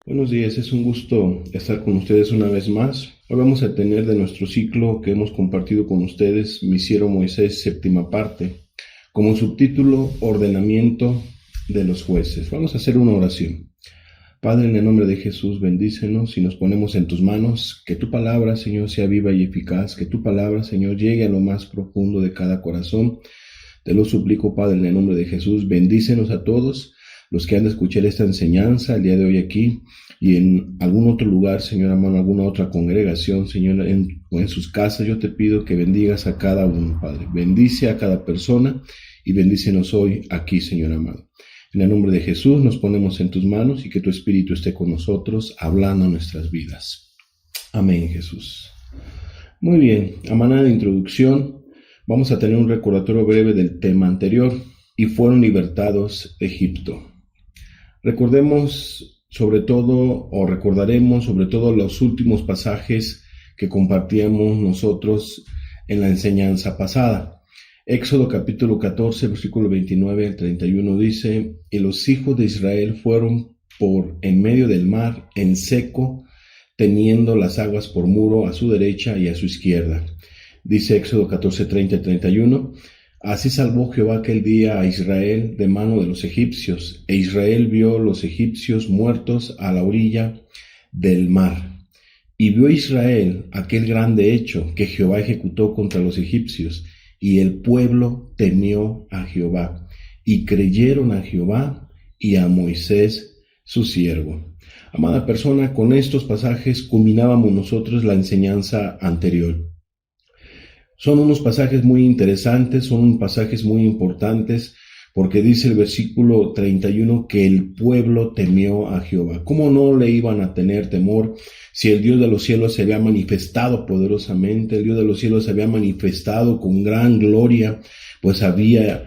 Buenos días, es un gusto estar con ustedes una vez más. Hoy vamos a tener de nuestro ciclo que hemos compartido con ustedes, Misiero Moisés, séptima parte, como subtítulo, Ordenamiento de los jueces. Vamos a hacer una oración. Padre, en el nombre de Jesús, bendícenos y nos ponemos en tus manos. Que tu palabra, Señor, sea viva y eficaz. Que tu palabra, Señor, llegue a lo más profundo de cada corazón. Te lo suplico, Padre, en el nombre de Jesús. Bendícenos a todos los que han de escuchar esta enseñanza el día de hoy aquí y en algún otro lugar, Señor amado, alguna otra congregación, Señor, o en sus casas. Yo te pido que bendigas a cada uno, Padre. Bendice a cada persona y bendícenos hoy aquí, Señor amado. En el nombre de Jesús nos ponemos en tus manos y que tu Espíritu esté con nosotros, hablando nuestras vidas. Amén, Jesús. Muy bien, a manera de introducción, vamos a tener un recordatorio breve del tema anterior, y fueron libertados de Egipto. Recordaremos sobre todo los últimos pasajes que compartíamos nosotros en la enseñanza pasada. Éxodo capítulo 14, versículo 29 al 31 dice: y los hijos de Israel fueron por en medio del mar en seco, teniendo las aguas por muro a su derecha y a su izquierda. Dice Éxodo 14, 30 y 31: así salvó Jehová aquel día a Israel de mano de los egipcios, e Israel vio los egipcios muertos a la orilla del mar. Y vio Israel aquel grande hecho que Jehová ejecutó contra los egipcios, y el pueblo temió a Jehová, y creyeron a Jehová y a Moisés su siervo. Amada persona, con estos pasajes culminábamos nosotros la enseñanza anterior. Son unos pasajes muy interesantes, son unos pasajes muy importantes, porque dice el versículo 31 que el pueblo temió a Jehová. ¿Cómo no le iban a tener temor si el Dios de los cielos se había manifestado poderosamente, el Dios de los cielos se había manifestado con gran gloria, pues había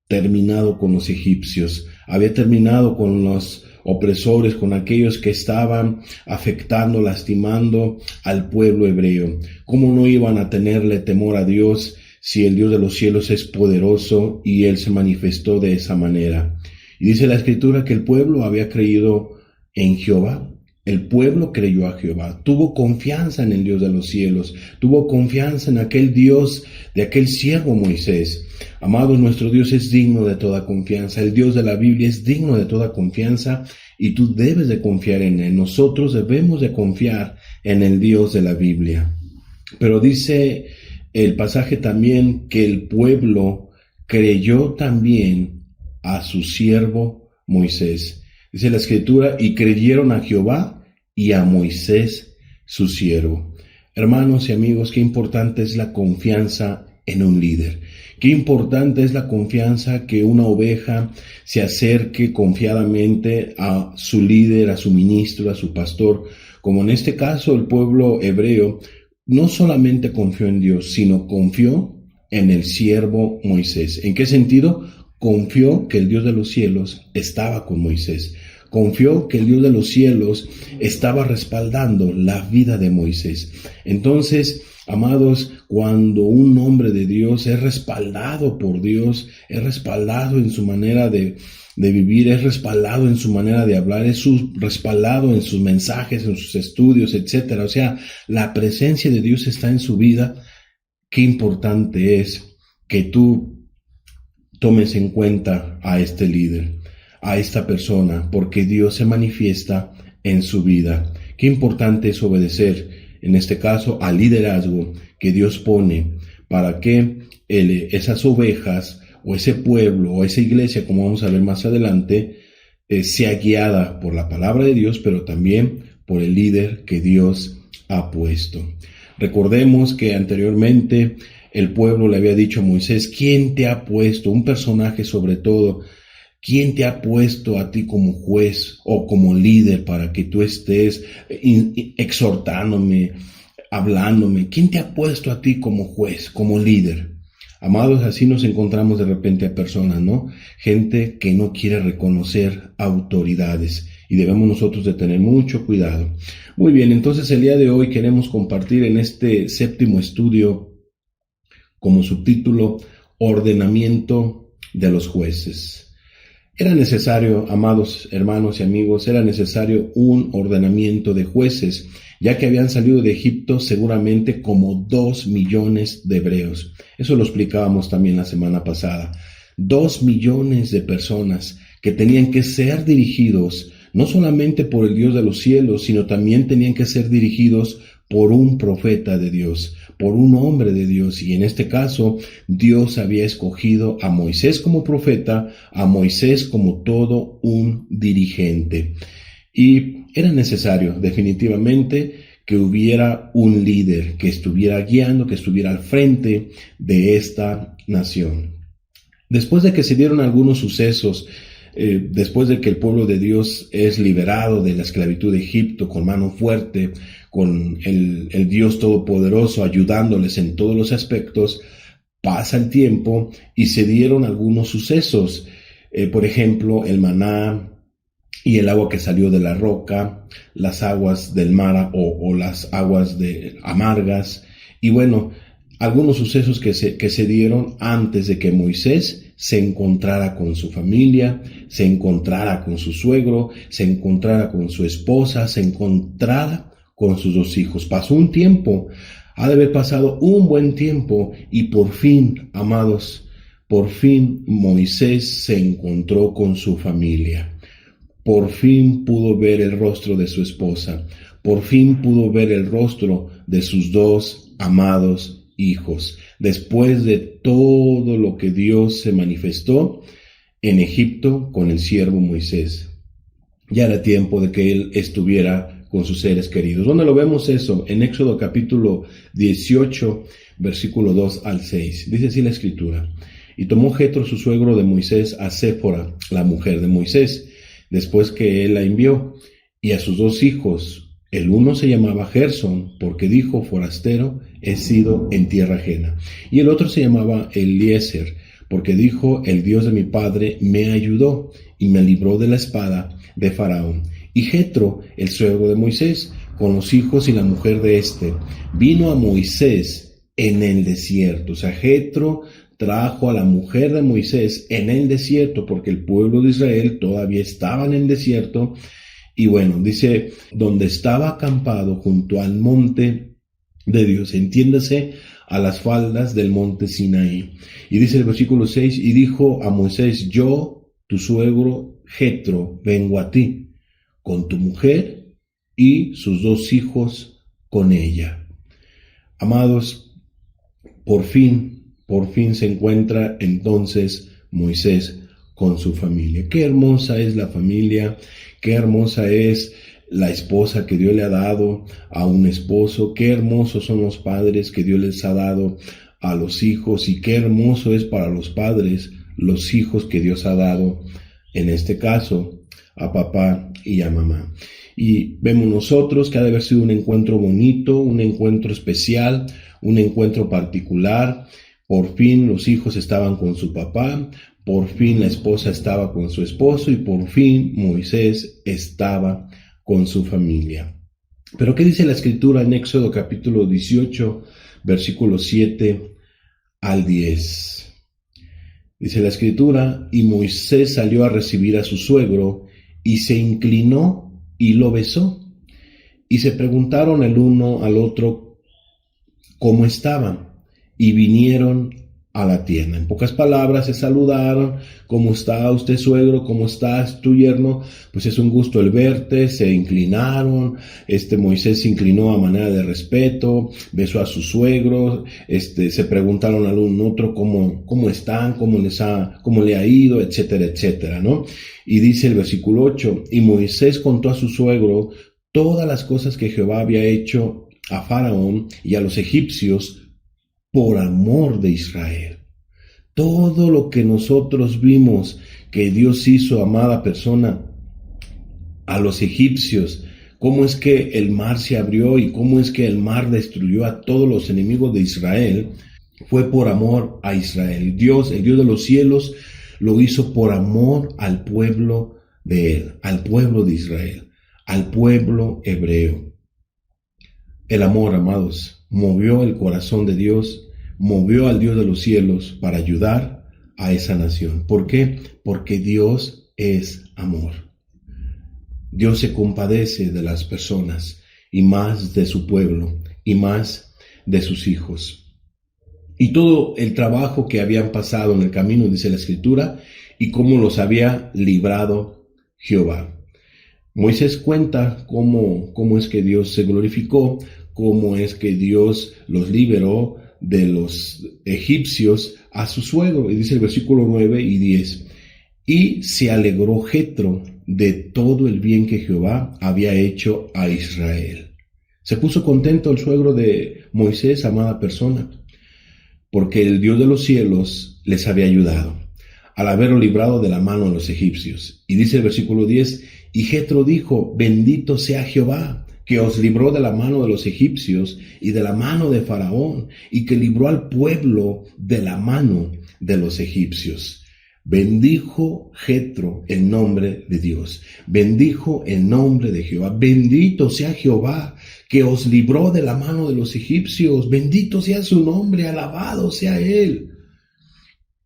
terminado con los egipcios, había terminado con los opresores, con aquellos que estaban afectando, lastimando al pueblo hebreo? ¿Cómo no iban a tenerle temor a Dios si el Dios de los cielos es poderoso y Él se manifestó de esa manera? Y dice la Escritura que el pueblo había creído en Jehová. El pueblo creyó a Jehová, tuvo confianza en el Dios de los cielos, tuvo confianza en aquel Dios de aquel siervo Moisés. Amados, nuestro Dios es digno de toda confianza, el Dios de la Biblia es digno de toda confianza y tú debes de confiar en Él. Nosotros debemos de confiar en el Dios de la Biblia. Pero dice el pasaje también que el pueblo creyó también a su siervo Moisés. Dice la Escritura, y creyeron a Jehová y a Moisés su siervo. Hermanos y amigos, qué importante es la confianza en un líder. Qué importante es la confianza que una oveja se acerque confiadamente a su líder, a su ministro, a su pastor. Como en este caso el pueblo hebreo no solamente confió en Dios, sino confió en el siervo Moisés. ¿En qué sentido? Confió que el Dios de los cielos estaba con Moisés. Confió que el Dios de los cielos estaba respaldando la vida de Moisés. Entonces, amados, cuando un hombre de Dios es respaldado por Dios, es respaldado en su manera de vivir, es respaldado en su manera de hablar, es respaldado en sus mensajes, en sus estudios, etcétera. O sea, la presencia de Dios está en su vida. Qué importante es que tú tomes en cuenta a este líder, a esta persona, porque Dios se manifiesta en su vida. Qué importante es obedecer, en este caso, al liderazgo que Dios pone para que esas ovejas o ese pueblo o esa iglesia, como vamos a ver más adelante, sea guiada por la palabra de Dios, pero también por el líder que Dios ha puesto. Recordemos que anteriormente el pueblo le había dicho a Moisés: ¿quién te ha puesto? Un personaje sobre todo. ¿Quién te ha puesto a ti como juez o como líder para que tú estés exhortándome, hablándome? ¿Quién te ha puesto a ti como juez, como líder? Amados, así nos encontramos de repente a personas, ¿no? Gente que no quiere reconocer autoridades y debemos nosotros de tener mucho cuidado. Muy bien, entonces el día de hoy queremos compartir en este séptimo estudio como subtítulo: Ordenamiento de los jueces. Era necesario, amados hermanos y amigos, era necesario un ordenamiento de jueces, ya que habían salido de Egipto seguramente como 2 millones de hebreos. Eso lo explicábamos también la semana pasada. 2 millones de personas que tenían que ser dirigidos no solamente por el Dios de los cielos, sino también tenían que ser dirigidos por un profeta de Dios, por un hombre de Dios. Y en este caso, Dios había escogido a Moisés como profeta, a Moisés como todo un dirigente. Y era necesario, definitivamente, que hubiera un líder que estuviera guiando, que estuviera al frente de esta nación. Después de que se dieron algunos sucesos, después de que el pueblo de Dios es liberado de la esclavitud de Egipto con mano fuerte, con el Dios Todopoderoso ayudándoles en todos los aspectos, pasa el tiempo y se dieron algunos sucesos. Por ejemplo, el maná y el agua que salió de la roca, las aguas del mar o las aguas amargas, y bueno, algunos sucesos que se dieron antes de que Moisés se encontrara con su familia, se encontrara con su suegro, se encontrara con su esposa, se encontrara con sus 2 hijos. Pasó un tiempo, ha de haber pasado un buen tiempo, y por fin, amados, por fin Moisés se encontró con su familia. Por fin pudo ver el rostro de su esposa, por fin pudo ver el rostro de sus 2 amados hijos. Después de todo lo que Dios se manifestó en Egipto con el siervo Moisés, ya era tiempo de que él estuviera con sus seres queridos. ¿Dónde lo vemos eso? En Éxodo capítulo 18, versículo 2 al 6. Dice así la escritura: y tomó Jetro, su suegro de Moisés, a Séfora, la mujer de Moisés, después que él la envió, y a sus 2 hijos. El uno se llamaba Gersón, porque dijo: forastero he sido en tierra ajena. Y el otro se llamaba Eliezer, porque dijo: el Dios de mi padre me ayudó y me libró de la espada de Faraón. Y Jetro, el suegro de Moisés, con los hijos y la mujer de éste, vino a Moisés en el desierto. O sea, Jetro trajo a la mujer de Moisés en el desierto, porque el pueblo de Israel todavía estaba en el desierto. Y bueno, dice, donde estaba acampado junto al monte de Dios, entiéndase, a las faldas del monte Sinaí. Y dice el versículo 6, y dijo a Moisés: yo, tu suegro Jetro, vengo a ti, con tu mujer y sus 2 hijos con ella. Amados, por fin se encuentra entonces Moisés con su familia. Qué hermosa es la familia, qué hermosa es la esposa que Dios le ha dado a un esposo, qué hermosos son los padres que Dios les ha dado a los hijos, y qué hermoso es para los padres los hijos que Dios ha dado, en este caso, a papá y a mamá. Y vemos nosotros que ha de haber sido un encuentro bonito, un encuentro especial, un encuentro particular. Por fin los hijos estaban con su papá, por fin la esposa estaba con su esposo, y por fin Moisés estaba con su familia. Pero ¿qué dice la escritura en Éxodo capítulo 18, versículos 7 al 10? Dice la escritura: y Moisés salió a recibir a su suegro, y se inclinó y lo besó. Y se preguntaron el uno al otro cómo estaban, y vinieron a la tienda. En pocas palabras, se saludaron: ¿cómo está usted, suegro? ¿Cómo estás, tu yerno? Pues es un gusto el verte. Se inclinaron, Moisés se inclinó a manera de respeto, besó a su suegro, se preguntaron al uno otro cómo están, cómo le ha ido, etcétera, etcétera, ¿no? Y dice el versículo 8, y Moisés contó a su suegro todas las cosas que Jehová había hecho a Faraón y a los egipcios por amor de Israel. Todo lo que nosotros vimos que Dios hizo, amada persona, a los egipcios, cómo es que el mar se abrió y cómo es que el mar destruyó a todos los enemigos de Israel, fue por amor a Israel. Dios, el Dios de los cielos, lo hizo por amor al pueblo de él, al pueblo de Israel, al pueblo hebreo. El amor, amados, movió el corazón de Dios, movió al Dios de los cielos para ayudar a esa nación. ¿Por qué? Porque Dios es amor. Dios se compadece de las personas y más de su pueblo y más de sus hijos. Y todo el trabajo que habían pasado en el camino, dice la Escritura, y cómo los había librado Jehová. Moisés cuenta cómo es que Dios se glorificó, cómo es que Dios los liberó de los egipcios a su suegro. Y dice el versículo 9 y 10. Y se alegró Jetro de todo el bien que Jehová había hecho a Israel. Se puso contento el suegro de Moisés, amada persona, porque el Dios de los cielos les había ayudado al haberlo librado de la mano de los egipcios. Y dice el versículo 10, y Jetro dijo, bendito sea Jehová, que os libró de la mano de los egipcios y de la mano de Faraón, y que libró al pueblo de la mano de los egipcios. Bendijo Jetro el nombre de Dios, bendijo el nombre de Jehová, bendito sea Jehová, que os libró de la mano de los egipcios, bendito sea su nombre, alabado sea él.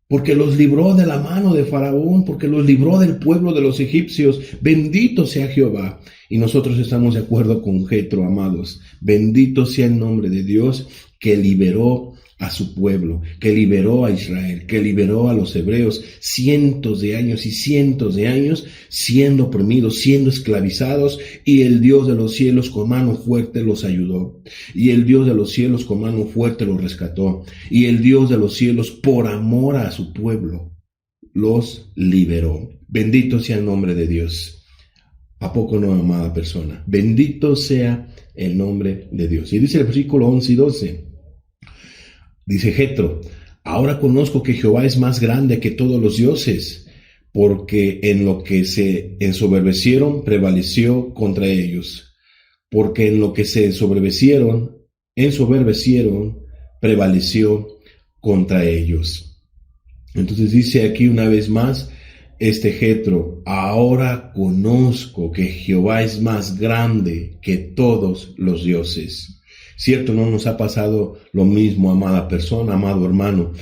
Porque los libró de la mano de Faraón, porque los libró del pueblo de los egipcios. Bendito sea Jehová. Y nosotros estamos de acuerdo con Jetro, amados. Bendito sea el nombre de Dios que liberó a su pueblo, que liberó a Israel, que liberó a los hebreos cientos de años y cientos de años siendo oprimidos, siendo esclavizados, y el Dios de los cielos con mano fuerte los ayudó, y el Dios de los cielos con mano fuerte los rescató, y el Dios de los cielos por amor a su pueblo los liberó. Bendito sea el nombre de Dios. ¿A poco no, amada persona? Bendito sea el nombre de Dios. Y dice el versículo 11 y 12. Dice Jetro, ahora conozco que Jehová es más grande que todos los dioses, porque en lo que se ensoberbecieron prevaleció contra ellos. Porque en lo que se ensoberbecieron, prevaleció contra ellos. Entonces dice aquí una vez más, Jetro, ahora conozco que Jehová es más grande que todos los dioses. Cierto, no nos ha pasado lo mismo, amada persona, amado hermano.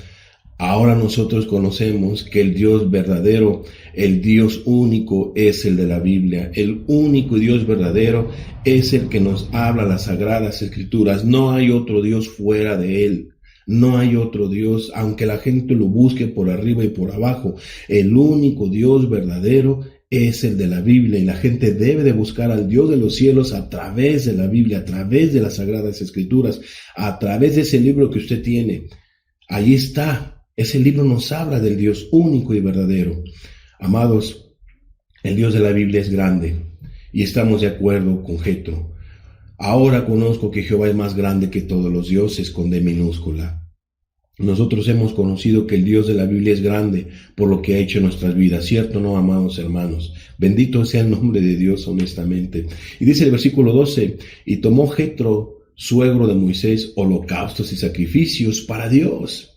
Ahora nosotros conocemos que el Dios verdadero, el Dios único es el de la Biblia. El único Dios verdadero es el que nos habla las Sagradas Escrituras. No hay otro Dios fuera de él. No hay otro Dios, aunque la gente lo busque por arriba y por abajo. El único Dios verdadero es el de la Biblia, y la gente debe de buscar al Dios de los cielos a través de la Biblia, a través de las Sagradas Escrituras, a través de ese libro que usted tiene. Ahí está, ese libro nos habla del Dios único y verdadero. Amados, el Dios de la Biblia es grande, y estamos de acuerdo con Jetro. Ahora conozco que Jehová es más grande que todos los dioses, con D minúscula. Nosotros hemos conocido que el Dios de la Biblia es grande por lo que ha hecho en nuestras vidas, ¿cierto no, amados hermanos? Bendito sea el nombre de Dios, honestamente. Y dice el versículo 12, y tomó Jetro, suegro de Moisés, holocaustos y sacrificios para Dios.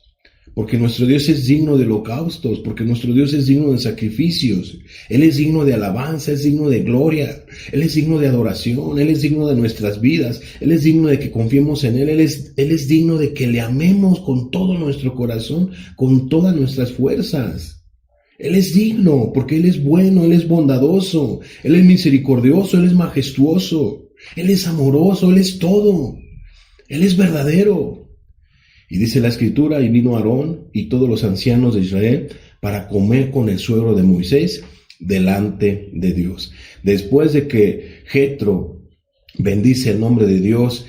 Porque nuestro Dios es digno de holocaustos, porque nuestro Dios es digno de sacrificios. Él es digno de alabanza, es digno de gloria, Él es digno de adoración, Él es digno de nuestras vidas, Él es digno de que confiemos en Él, Él es digno de que le amemos con todo nuestro corazón, con todas nuestras fuerzas. Él es digno, porque Él es bueno, Él es bondadoso, Él es misericordioso, Él es majestuoso, Él es amoroso, Él es todo, Él es verdadero. Y dice la Escritura, y vino Aarón y todos los ancianos de Israel para comer con el suegro de Moisés delante de Dios. Después de que Jetro bendice el nombre de Dios,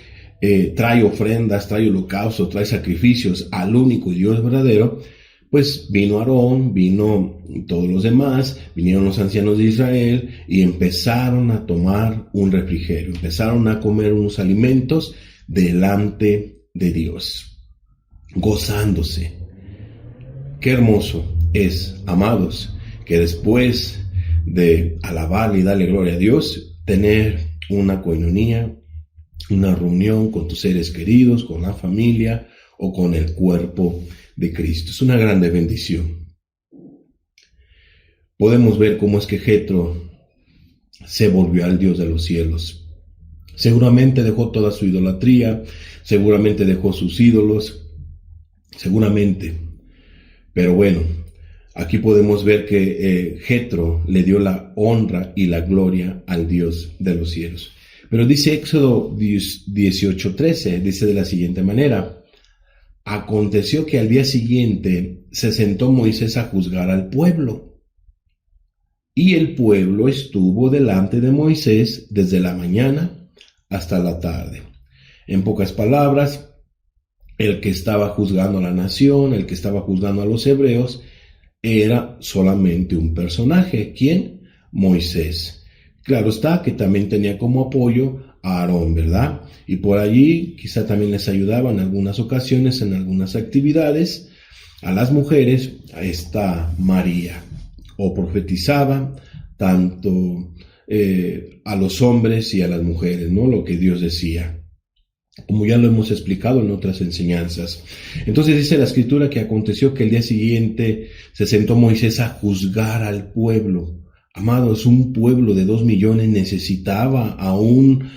trae ofrendas, trae holocaustos, trae sacrificios al único Dios verdadero, pues vino Aarón, vino todos los demás, vinieron los ancianos de Israel y empezaron a tomar un refrigerio, empezaron a comer unos alimentos delante de Dios, gozándose. Qué hermoso es, amados, que después de alabar y darle gloria a Dios, tener una coinonía, una reunión con tus seres queridos, con la familia o con el cuerpo de Cristo. Es una grande bendición. Podemos ver cómo es que Jetro se volvió al Dios de los cielos. Seguramente dejó toda su idolatría, seguramente dejó sus ídolos, seguramente. Pero bueno, Aquí podemos ver que Jetro le dio la honra y la gloria al Dios de los cielos. Pero dice Éxodo 18:13, dice de la siguiente manera: aconteció que al día siguiente se sentó Moisés a juzgar al pueblo. Y el pueblo estuvo delante de Moisés desde la mañana hasta la tarde. En pocas palabras, el que estaba juzgando a la nación, el que estaba juzgando a los hebreos, era solamente un personaje. ¿Quién? Moisés. Claro está que también tenía como apoyo a Aarón, ¿verdad? Y por allí quizá también les ayudaba en algunas ocasiones, en algunas actividades, a las mujeres, a esta María, o profetizaba tanto a los hombres y a las mujeres, ¿no? Lo que Dios decía, como ya lo hemos explicado en otras enseñanzas. Entonces dice la Escritura que aconteció que el día siguiente se sentó Moisés a juzgar al pueblo. Amados, un pueblo de 2 millones necesitaba a un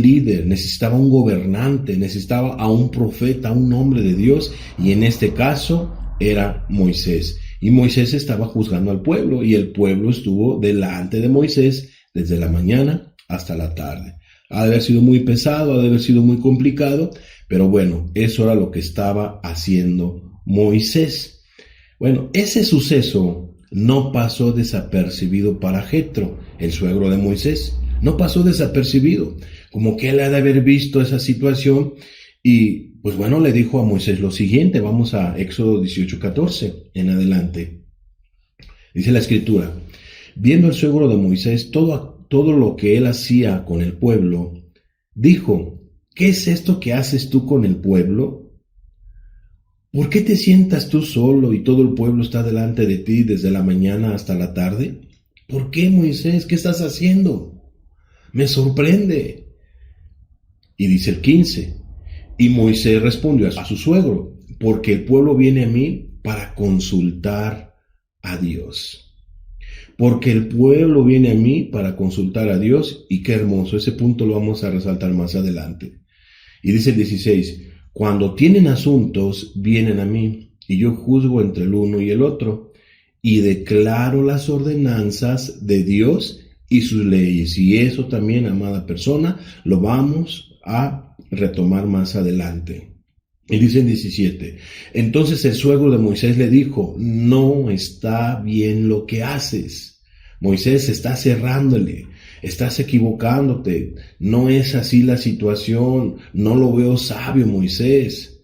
líder, necesitaba un gobernante, necesitaba a un profeta, a un hombre de Dios, y en este caso era Moisés. Y Moisés estaba juzgando al pueblo, y el pueblo estuvo delante de Moisés desde la mañana hasta la tarde. Ha de haber sido muy pesado, ha de haber sido muy complicado, pero bueno, eso era lo que estaba haciendo Moisés. Bueno, ese suceso no pasó desapercibido para Jetro, el suegro de Moisés. No pasó desapercibido, como que él ha de haber visto esa situación y pues bueno, le dijo a Moisés lo siguiente. Vamos a Éxodo 18:14 en adelante. Dice la Escritura: viendo el suegro de Moisés todo lo que él hacía con el pueblo, dijo: ¿qué es esto que haces tú con el pueblo? ¿Por qué te sientas tú solo y todo el pueblo está delante de ti desde la mañana hasta la tarde? ¿Por qué, Moisés? ¿Qué estás haciendo? Me sorprende. Y dice el 15: y Moisés respondió a su suegro: porque el pueblo viene a mí para consultar a Dios. Porque el pueblo viene a mí para consultar a Dios. Y qué hermoso, ese punto lo vamos a resaltar más adelante. Y dice el 16: cuando tienen asuntos, vienen a mí, y yo juzgo entre el uno y el otro, y declaro las ordenanzas de Dios y sus leyes. Y eso también, amada persona, lo vamos a retomar más adelante. Y dice el 17: entonces el suegro de Moisés le dijo: no está bien lo que haces. Moisés, estás cerrándole, estás equivocándote, no es así la situación, no lo veo sabio, Moisés.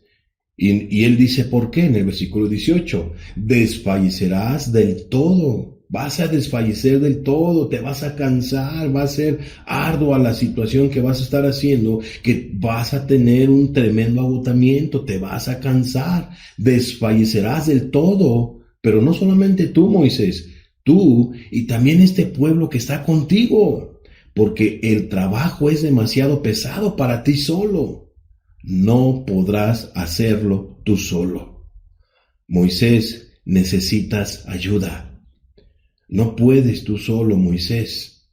Y él dice ¿por qué? En el versículo 18: desfallecerás del todo, vas a desfallecer del todo, te vas a cansar, va a ser ardua la situación que vas a estar haciendo, que vas a tener un tremendo agotamiento, te vas a cansar, desfallecerás del todo. Pero no solamente tú, Moisés, tú y también este pueblo que está contigo, porque el trabajo es demasiado pesado para ti solo. No podrás hacerlo tú solo. Moisés, necesitas ayuda. No puedes tú solo, Moisés.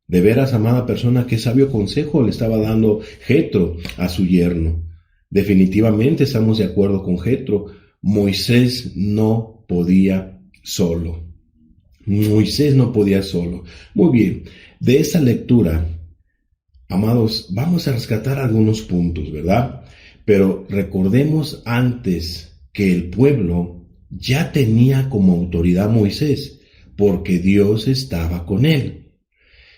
De veras, amada persona, qué sabio consejo le estaba dando Jetro a su yerno. Definitivamente estamos de acuerdo con Jetro. Moisés no podía solo. Moisés no podía solo. Muy bien, de esta lectura, amados, vamos a rescatar algunos puntos, ¿verdad? Pero recordemos antes que el pueblo ya tenía como autoridad a Moisés, porque Dios estaba con él.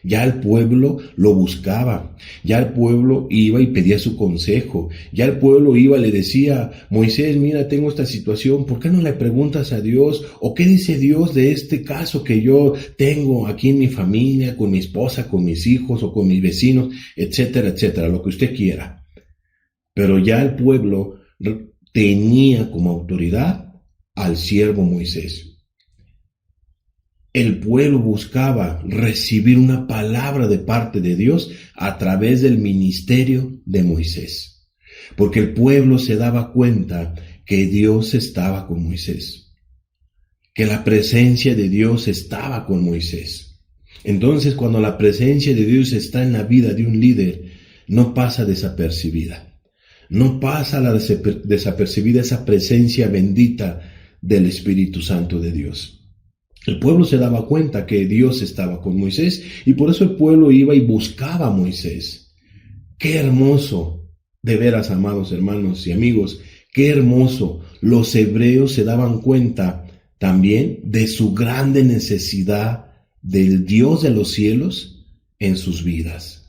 Ya el pueblo lo buscaba, ya el pueblo iba y pedía su consejo, ya el pueblo iba y le decía: Moisés, mira, tengo esta situación, ¿por qué no le preguntas a Dios? ¿O qué dice Dios de este caso que yo tengo aquí en mi familia, con mi esposa, con mis hijos o con mis vecinos, etcétera, etcétera, lo que usted quiera? Pero ya el pueblo tenía como autoridad al siervo Moisés. El pueblo buscaba recibir una palabra de parte de Dios a través del ministerio de Moisés, porque el pueblo se daba cuenta que Dios estaba con Moisés, que la presencia de Dios estaba con Moisés. Entonces, cuando la presencia de Dios está en la vida de un líder, no pasa desapercibida. No pasa desapercibida esa presencia bendita del Espíritu Santo de Dios. El pueblo se daba cuenta que Dios estaba con Moisés y por eso el pueblo iba y buscaba a Moisés. ¡Qué hermoso! De veras, amados hermanos y amigos, qué hermoso. Los hebreos se daban cuenta también de su grande necesidad del Dios de los cielos en sus vidas.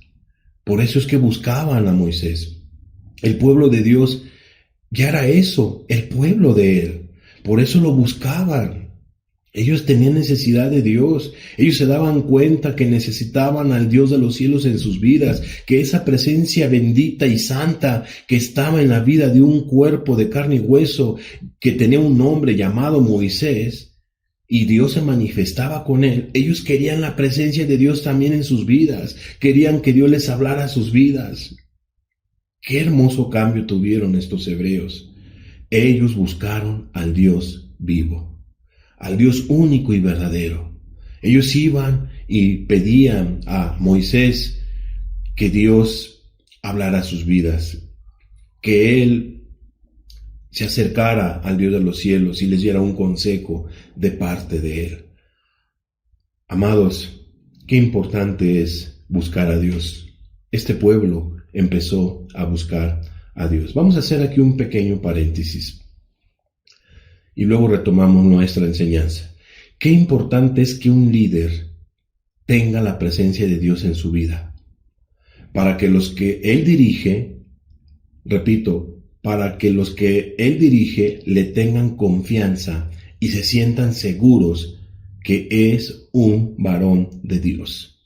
Por eso es que buscaban a Moisés. El pueblo de Dios ya era eso, el pueblo de Él. Por eso lo buscaban. Ellos tenían necesidad de Dios. Ellos se daban cuenta que necesitaban al Dios de los cielos en sus vidas, que esa presencia bendita y santa que estaba en la vida de un cuerpo de carne y hueso, que tenía un nombre llamado Moisés, y Dios se manifestaba con él. Ellos querían la presencia de Dios también en sus vidas. Querían que Dios les hablara a sus vidas. Qué hermoso cambio tuvieron estos hebreos. Ellos buscaron al Dios vivo, al Dios único y verdadero. Ellos iban y pedían a Moisés que Dios hablara a sus vidas, que Él se acercara al Dios de los cielos y les diera un consejo de parte de Él. Amados, qué importante es buscar a Dios. Este pueblo empezó a buscar a Dios. Vamos a hacer aquí un pequeño paréntesis y luego retomamos nuestra enseñanza. Qué importante es que un líder tenga la presencia de Dios en su vida, para que los que él dirige, repito, para que los que él dirige le tengan confianza y se sientan seguros que es un varón de Dios.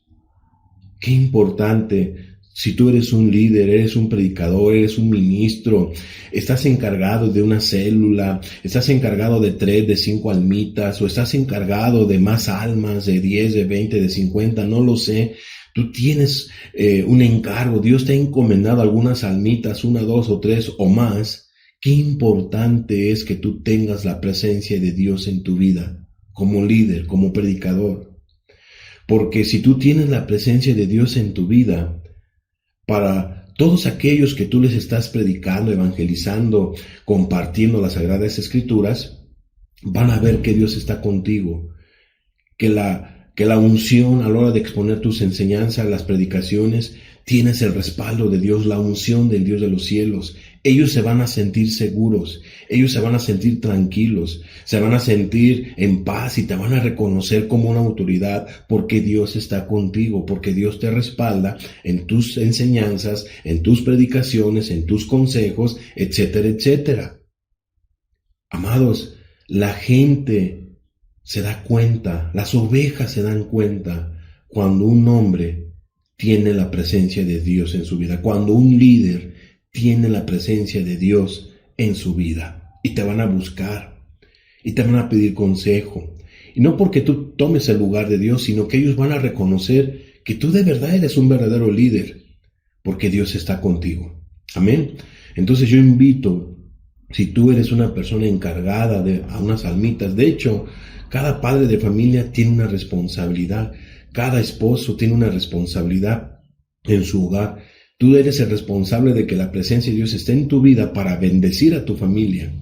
Qué importante. Si tú eres un líder, eres un predicador, eres un ministro, estás encargado de una célula, estás encargado de 3, de 5 almitas, o estás encargado de más almas, de 10, de 20, de 50, no lo sé. Tú tienes un encargo, Dios te ha encomendado algunas almitas, 1, 2 o 3 o más. Qué importante es que tú tengas la presencia de Dios en tu vida, como líder, como predicador. Porque si tú tienes la presencia de Dios en tu vida, para todos aquellos que tú les estás predicando, evangelizando, compartiendo las Sagradas Escrituras, van a ver que Dios está contigo, que la unción a la hora de exponer tus enseñanzas, las predicaciones, tienes el respaldo de Dios, la unción del Dios de los cielos. Ellos se van a sentir seguros, ellos se van a sentir tranquilos, se van a sentir en paz y te van a reconocer como una autoridad porque Dios está contigo, porque Dios te respalda en tus enseñanzas, en tus predicaciones, en tus consejos, etcétera, etcétera. Amados, la gente se da cuenta, las ovejas se dan cuenta cuando un hombre tiene la presencia de Dios en su vida, cuando un líder tiene la presencia de Dios en su vida, y te van a buscar y te van a pedir consejo, y no porque tú tomes el lugar de Dios, sino que ellos van a reconocer que tú de verdad eres un verdadero líder, porque Dios está contigo. Amén. Entonces yo invito, si tú eres una persona encargada a unas almitas, de hecho, cada padre de familia tiene una responsabilidad, cada esposo tiene una responsabilidad en su hogar. Tú eres el responsable de que la presencia de Dios esté en tu vida para bendecir a tu familia.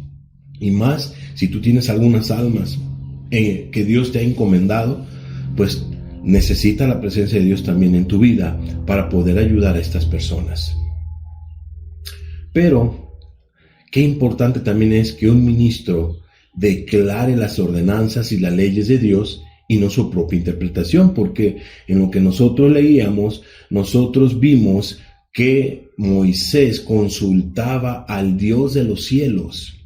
Y más, si tú tienes algunas almas que Dios te ha encomendado, pues necesita la presencia de Dios también en tu vida para poder ayudar a estas personas. Pero, qué importante también es que un ministro declare las ordenanzas y las leyes de Dios y no su propia interpretación, porque en lo que nosotros leíamos, nosotros vimos que Moisés consultaba al Dios de los cielos,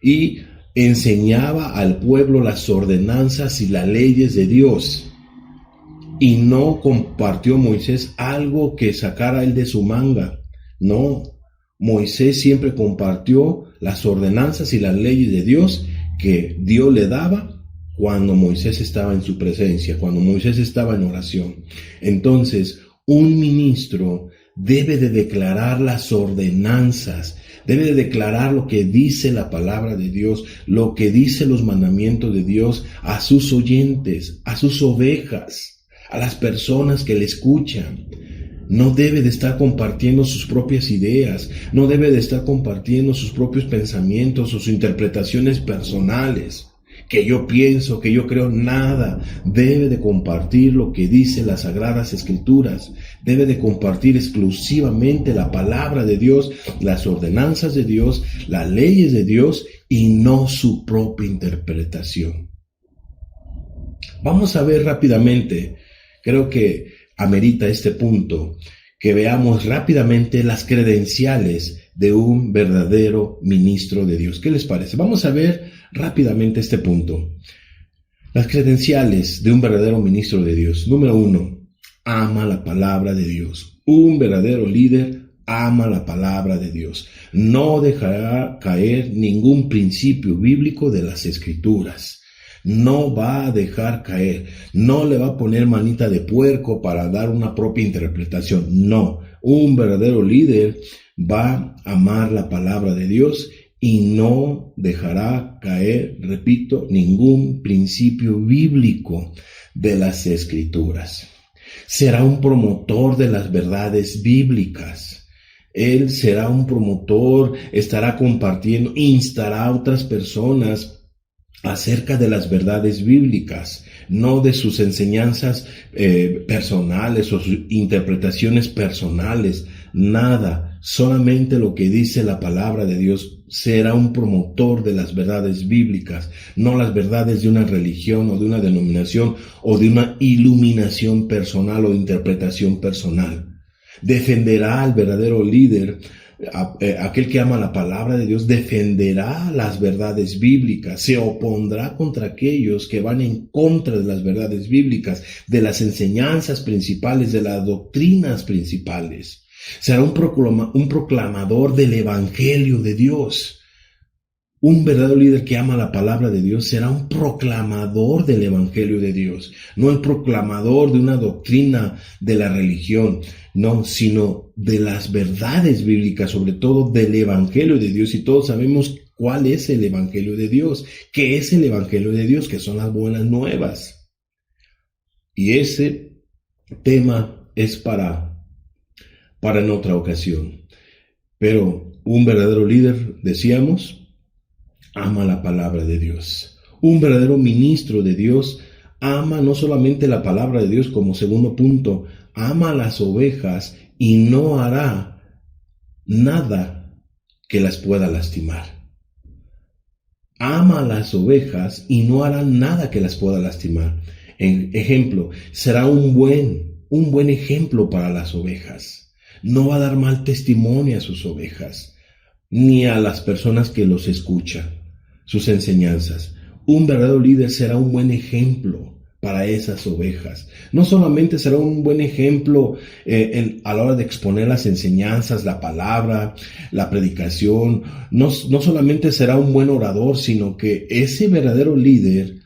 y enseñaba al pueblo las ordenanzas y las leyes de Dios. Y no compartió Moisés algo que sacara él de su manga. No, Moisés siempre compartió las ordenanzas y las leyes de Dios que Dios le daba cuando Moisés estaba en su presencia, cuando Moisés estaba en oración. Entonces, un ministro debe de declarar las ordenanzas, debe de declarar lo que dice la palabra de Dios, lo que dice los mandamientos de Dios a sus oyentes, a sus ovejas, a las personas que le escuchan. No debe de estar compartiendo sus propias ideas, no debe de estar compartiendo sus propios pensamientos o sus interpretaciones personales. Que yo pienso, que yo creo, nada. Debe de compartir lo que dicen las Sagradas Escrituras. Debe de compartir exclusivamente la palabra de Dios, las ordenanzas de Dios, las leyes de Dios y no su propia interpretación. Vamos a ver rápidamente, creo que amerita este punto, que veamos rápidamente las credenciales de un verdadero ministro de Dios. ¿Qué les parece? Vamos a ver rápidamente este punto. Las credenciales de un verdadero ministro de Dios. Número 1, ama la palabra de Dios. Un verdadero líder ama la palabra de Dios. No dejará caer ningún principio bíblico de las Escrituras. No va a dejar caer, no le va a poner manita de puerco para dar una propia interpretación. No, un verdadero líder va a amar la palabra de Dios y no dejará caer, repito, ningún principio bíblico de las Escrituras. Será un promotor de las verdades bíblicas. Él será un promotor, estará compartiendo, instará a otras personas acerca de las verdades bíblicas, no de sus enseñanzas personales o sus interpretaciones personales, nada, solamente lo que dice la palabra de Dios. Será un promotor de las verdades bíblicas, no las verdades de una religión o de una denominación o de una iluminación personal o interpretación personal. Defenderá al verdadero líder. Aquel que ama la palabra de Dios defenderá las verdades bíblicas, se opondrá contra aquellos que van en contra de las verdades bíblicas, de las enseñanzas principales, de las doctrinas principales. Será un proclamador del Evangelio de Dios. Un verdadero líder que ama la palabra de Dios será un proclamador del Evangelio de Dios, no el proclamador de una doctrina de la religión, no, sino de las verdades bíblicas, sobre todo del Evangelio de Dios. Y todos sabemos cuál es el Evangelio de Dios, qué es el Evangelio de Dios, que son las buenas nuevas. Y ese tema es para en otra ocasión. Pero un verdadero líder, decíamos, ama la palabra de Dios. Un verdadero ministro de Dios ama no solamente la palabra de Dios, como segundo punto, ama las ovejas y no hará nada que las pueda lastimar. Ama las ovejas y no hará nada que las pueda lastimar. En ejemplo, será un buen ejemplo para las ovejas. No va a dar mal testimonio a sus ovejas, ni a las personas que los escuchan, sus enseñanzas. Un verdadero líder será un buen ejemplo para esas ovejas. No solamente será un buen ejemplo a la hora de exponer las enseñanzas, la palabra, la predicación. No solamente será un buen orador, sino que ese verdadero líder,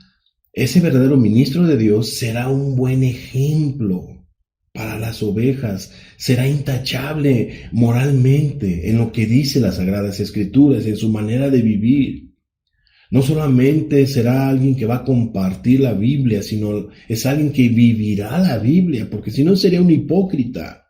ese verdadero ministro de Dios será un buen ejemplo para las ovejas. Será intachable moralmente en lo que dice las Sagradas Escrituras, en su manera de vivir. No solamente será alguien que va a compartir la Biblia, sino es alguien que vivirá la Biblia, porque si no sería un hipócrita.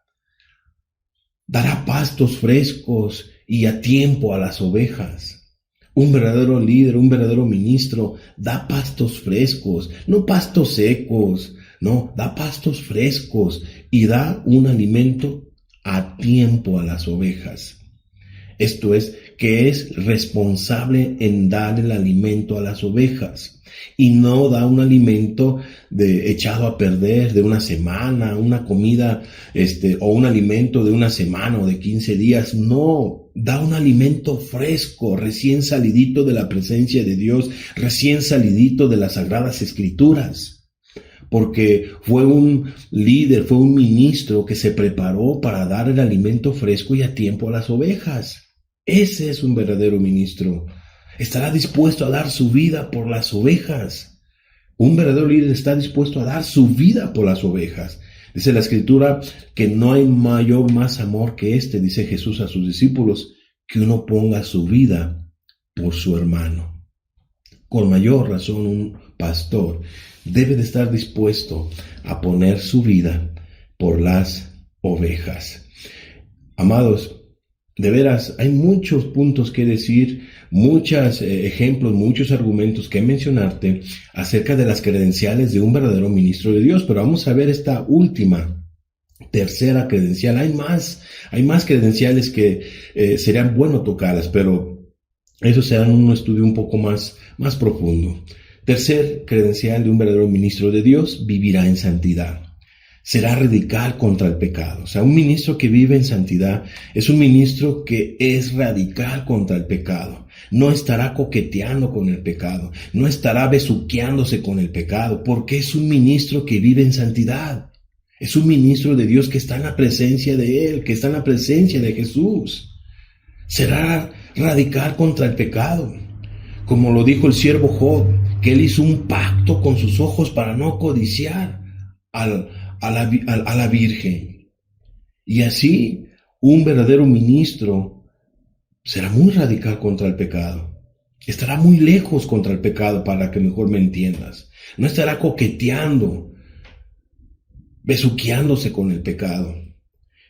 Dará pastos frescos y a tiempo a las ovejas. Un verdadero líder, un verdadero ministro, da pastos frescos, no pastos secos, no, da pastos frescos y da un alimento a tiempo a las ovejas. Esto es, que es responsable en dar el alimento a las ovejas y no da un alimento echado a perder de una semana, una comida o un alimento de una semana o de 15 días. No, da un alimento fresco, recién salidito de la presencia de Dios, recién salidito de las Sagradas Escrituras. Porque fue un líder, fue un ministro que se preparó para dar el alimento fresco y a tiempo a las ovejas. Ese es un verdadero ministro. Estará dispuesto a dar su vida por las ovejas. Un verdadero líder está dispuesto a dar su vida por las ovejas. Dice la Escritura que no hay más amor que dice Jesús a sus discípulos, que uno ponga su vida por su hermano. Con mayor razón, un pastor debe de estar dispuesto a poner su vida por las ovejas. Amados, de veras, hay muchos puntos que decir, muchos ejemplos, muchos argumentos que mencionarte acerca de las credenciales de un verdadero ministro de Dios, pero vamos a ver esta última, tercera credencial. Hay más credenciales que serían bueno tocarlas, pero eso será un estudio un poco más profundo. Tercer credencial de un verdadero ministro de Dios: vivirá en santidad. Será radical contra el pecado. O sea, un ministro que vive en santidad es un ministro que es radical contra el pecado. No estará coqueteando con el pecado, no estará besuqueándose con el pecado, porque es un ministro que vive en santidad. Es un ministro de Dios que está en la presencia de Él, que está en la presencia de Jesús. Será radical contra el pecado. Como lo dijo el siervo Job, que él hizo un pacto con sus ojos para no codiciar a la Virgen. Y así, un verdadero ministro será muy radical contra el pecado. Estará muy lejos contra el pecado, para que mejor me entiendas. No estará coqueteando, besuqueándose con el pecado.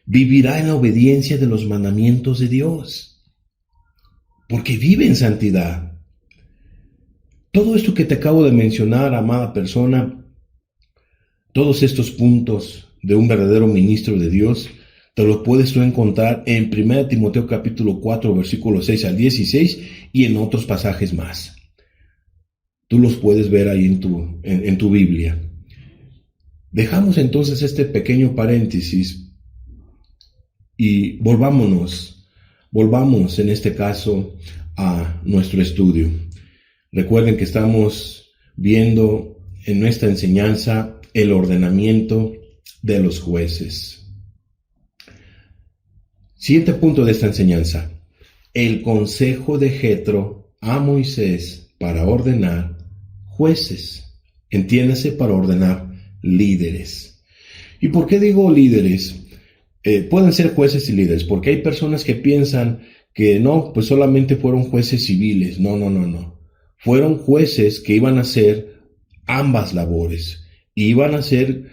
Vivirá en la obediencia de los mandamientos de Dios, porque vive en santidad. Todo esto que te acabo de mencionar, amada persona, todos estos puntos de un verdadero ministro de Dios, te los puedes tú encontrar en 1 Timoteo capítulo 4, versículos 6 al 16 y en otros pasajes más. Tú los puedes ver ahí en tu Biblia. Dejamos entonces este pequeño paréntesis y volvamos en este caso a nuestro estudio. Recuerden que estamos viendo en nuestra enseñanza el ordenamiento de los jueces. Siguiente punto de esta enseñanza: el consejo de Jetro a Moisés para ordenar jueces. Entiéndase, para ordenar líderes. ¿Y por qué digo líderes? Pueden ser jueces y líderes, porque hay personas que piensan que no, pues solamente fueron jueces civiles. No. Fueron jueces que iban a hacer ambas labores. Iban a ser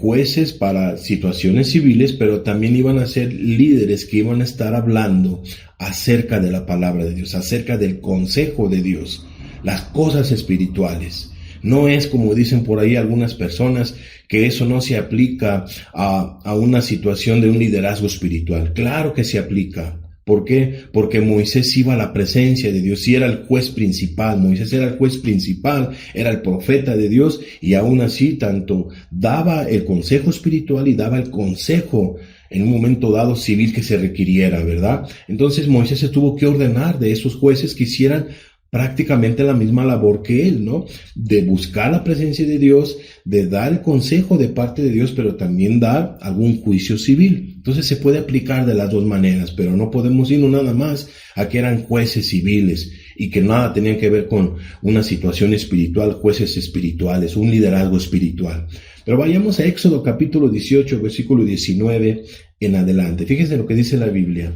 jueces para situaciones civiles, pero también iban a ser líderes que iban a estar hablando acerca de la palabra de Dios, acerca del consejo de Dios, las cosas espirituales. No es como dicen por ahí algunas personas, que eso no se aplica a una situación de un liderazgo espiritual. Claro que se aplica. ¿Por qué? Porque Moisés iba a la presencia de Dios y era el juez principal. Moisés era el juez principal, era el profeta de Dios, y aún así tanto daba el consejo espiritual y daba el consejo en un momento dado civil que se requiriera, ¿verdad? Entonces Moisés se tuvo que ordenar de esos jueces que hicieran prácticamente la misma labor que él, ¿no? De buscar la presencia de Dios, de dar el consejo de parte de Dios, pero también dar algún juicio civil. Entonces se puede aplicar de las dos maneras, pero no podemos irnos nada más a que eran jueces civiles y que nada tenían que ver con una situación espiritual, jueces espirituales, un liderazgo espiritual. Pero vayamos a Éxodo capítulo 18, versículo 19 en adelante. Fíjense lo que dice la Biblia.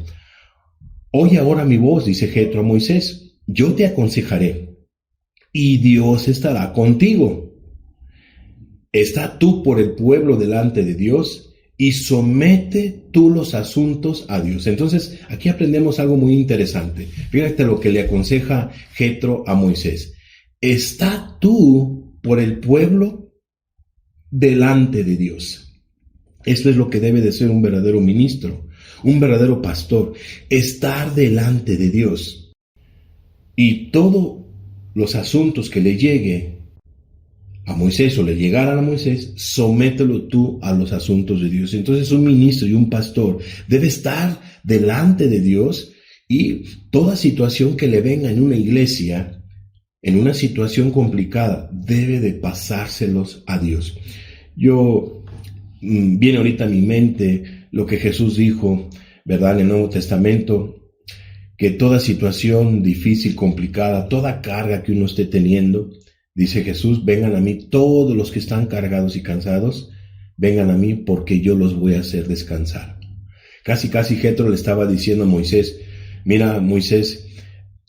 Oye ahora mi voz, dice Jetro a Moisés. Yo te aconsejaré, y Dios estará contigo. Está tú por el pueblo delante de Dios, y somete tú los asuntos a Dios. Entonces, aquí aprendemos algo muy interesante. Fíjate lo que le aconseja Jetro a Moisés. Está tú por el pueblo delante de Dios. Esto es lo que debe de ser un verdadero ministro, un verdadero pastor, estar delante de Dios. Y todos los asuntos que le llegue a Moisés o le llegaran a Moisés, somételo tú a los asuntos de Dios. Entonces un ministro y un pastor debe estar delante de Dios, y toda situación que le venga en una iglesia, en una situación complicada, debe de pasárselos a Dios. Viene ahorita a mi mente lo que Jesús dijo, ¿verdad? En el Nuevo Testamento, que toda situación difícil, complicada, toda carga que uno esté teniendo, dice Jesús, vengan a mí todos los que están cargados y cansados, vengan a mí porque yo los voy a hacer descansar. Casi Jetro le estaba diciendo a Moisés, mira Moisés,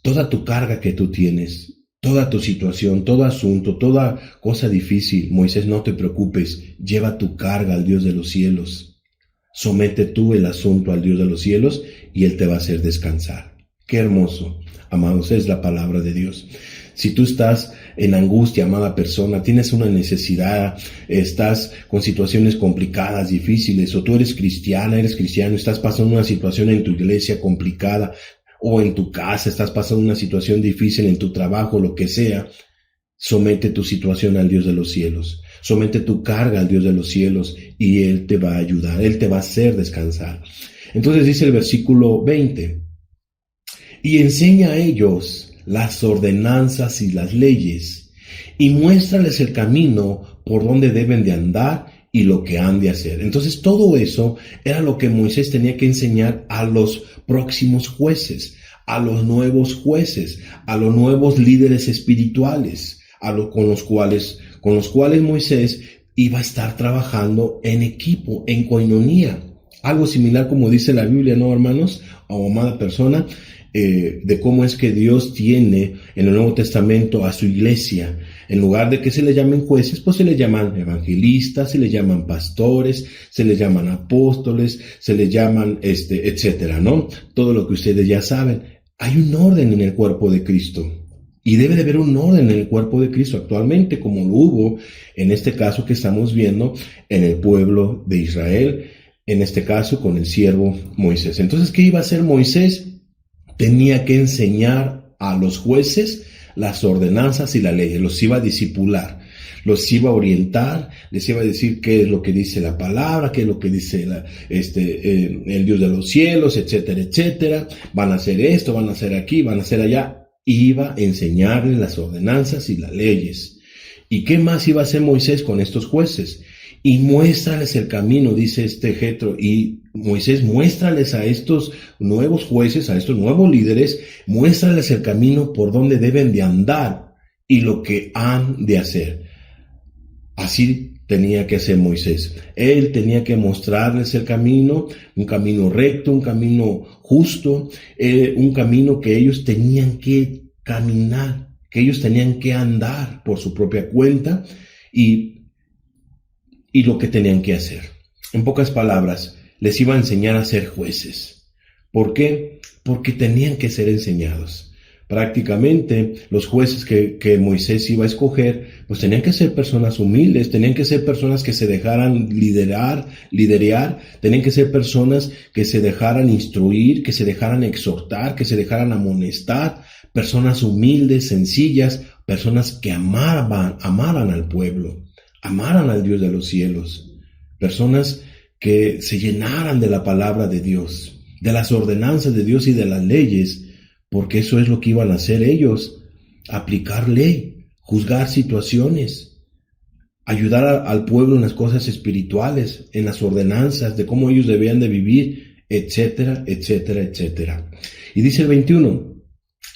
toda tu carga que tú tienes, toda tu situación, todo asunto, toda cosa difícil, Moisés, no te preocupes, lleva tu carga al Dios de los cielos. Somete tú el asunto al Dios de los cielos y Él te va a hacer descansar. Qué hermoso, amados, es la palabra de Dios. Si tú estás en angustia, amada persona, tienes una necesidad, estás con situaciones complicadas, difíciles, o tú eres cristiana, eres cristiano, estás pasando una situación en tu iglesia complicada, o en tu casa, estás pasando una situación difícil en tu trabajo, lo que sea, somete tu situación al Dios de los cielos. Somete tu carga al Dios de los cielos y Él te va a ayudar, Él te va a hacer descansar. Entonces dice el versículo 20, y enseña a ellos las ordenanzas y las leyes, y muéstrales el camino por donde deben de andar y lo que han de hacer. Entonces todo eso era lo que Moisés tenía que enseñar a los próximos jueces, a los nuevos jueces, a los nuevos líderes espirituales, con los cuales Moisés iba a estar trabajando en equipo, en coinonía. Algo similar como dice la Biblia, ¿no, hermanos? O amada persona, de cómo es que Dios tiene en el Nuevo Testamento a su iglesia. En lugar de que se le llamen jueces, pues se le llaman evangelistas, se le llaman pastores, se le llaman apóstoles, se le llaman, etcétera, ¿no? Todo lo que ustedes ya saben. Hay un orden en el cuerpo de Cristo. Y debe de haber un orden en el cuerpo de Cristo actualmente, como lo hubo en este caso que estamos viendo en el pueblo de Israel, en este caso con el siervo Moisés. Entonces, ¿qué iba a hacer Moisés? Tenía que enseñar a los jueces las ordenanzas y la ley, los iba a discipular, los iba a orientar, les iba a decir qué es lo que dice la palabra, qué es lo que dice el Dios de los cielos, etcétera, etcétera. Van a hacer esto, van a hacer aquí, van a hacer allá. Iba a enseñarles las ordenanzas y las leyes. ¿Y qué más iba a hacer Moisés con estos jueces? Y muéstrales el camino, dice Jethro, y Moisés muéstrales a estos nuevos jueces, a estos nuevos líderes, muéstrales el camino por donde deben de andar y lo que han de hacer. Así tenía que hacer Moisés. Él tenía que mostrarles el camino, un camino recto, un camino justo, un camino que ellos tenían que caminar, que ellos tenían que andar por su propia cuenta y lo que tenían que hacer. En pocas palabras, les iba a enseñar a ser jueces. ¿Por qué? Porque tenían que ser enseñados. Prácticamente los jueces que Moisés iba a escoger, pues tenían que ser personas humildes, tenían que ser personas que se dejaran liderar, tenían que ser personas que se dejaran instruir, que se dejaran exhortar, que se dejaran amonestar, personas humildes, sencillas, personas que amaran al pueblo, amaran al Dios de los cielos, personas que se llenaran de la palabra de Dios, de las ordenanzas de Dios y de las leyes, porque eso es lo que iban a hacer ellos, aplicar ley, juzgar situaciones, ayudar al pueblo en las cosas espirituales, en las ordenanzas de cómo ellos debían de vivir, etcétera, etcétera, etcétera. Y dice el 21,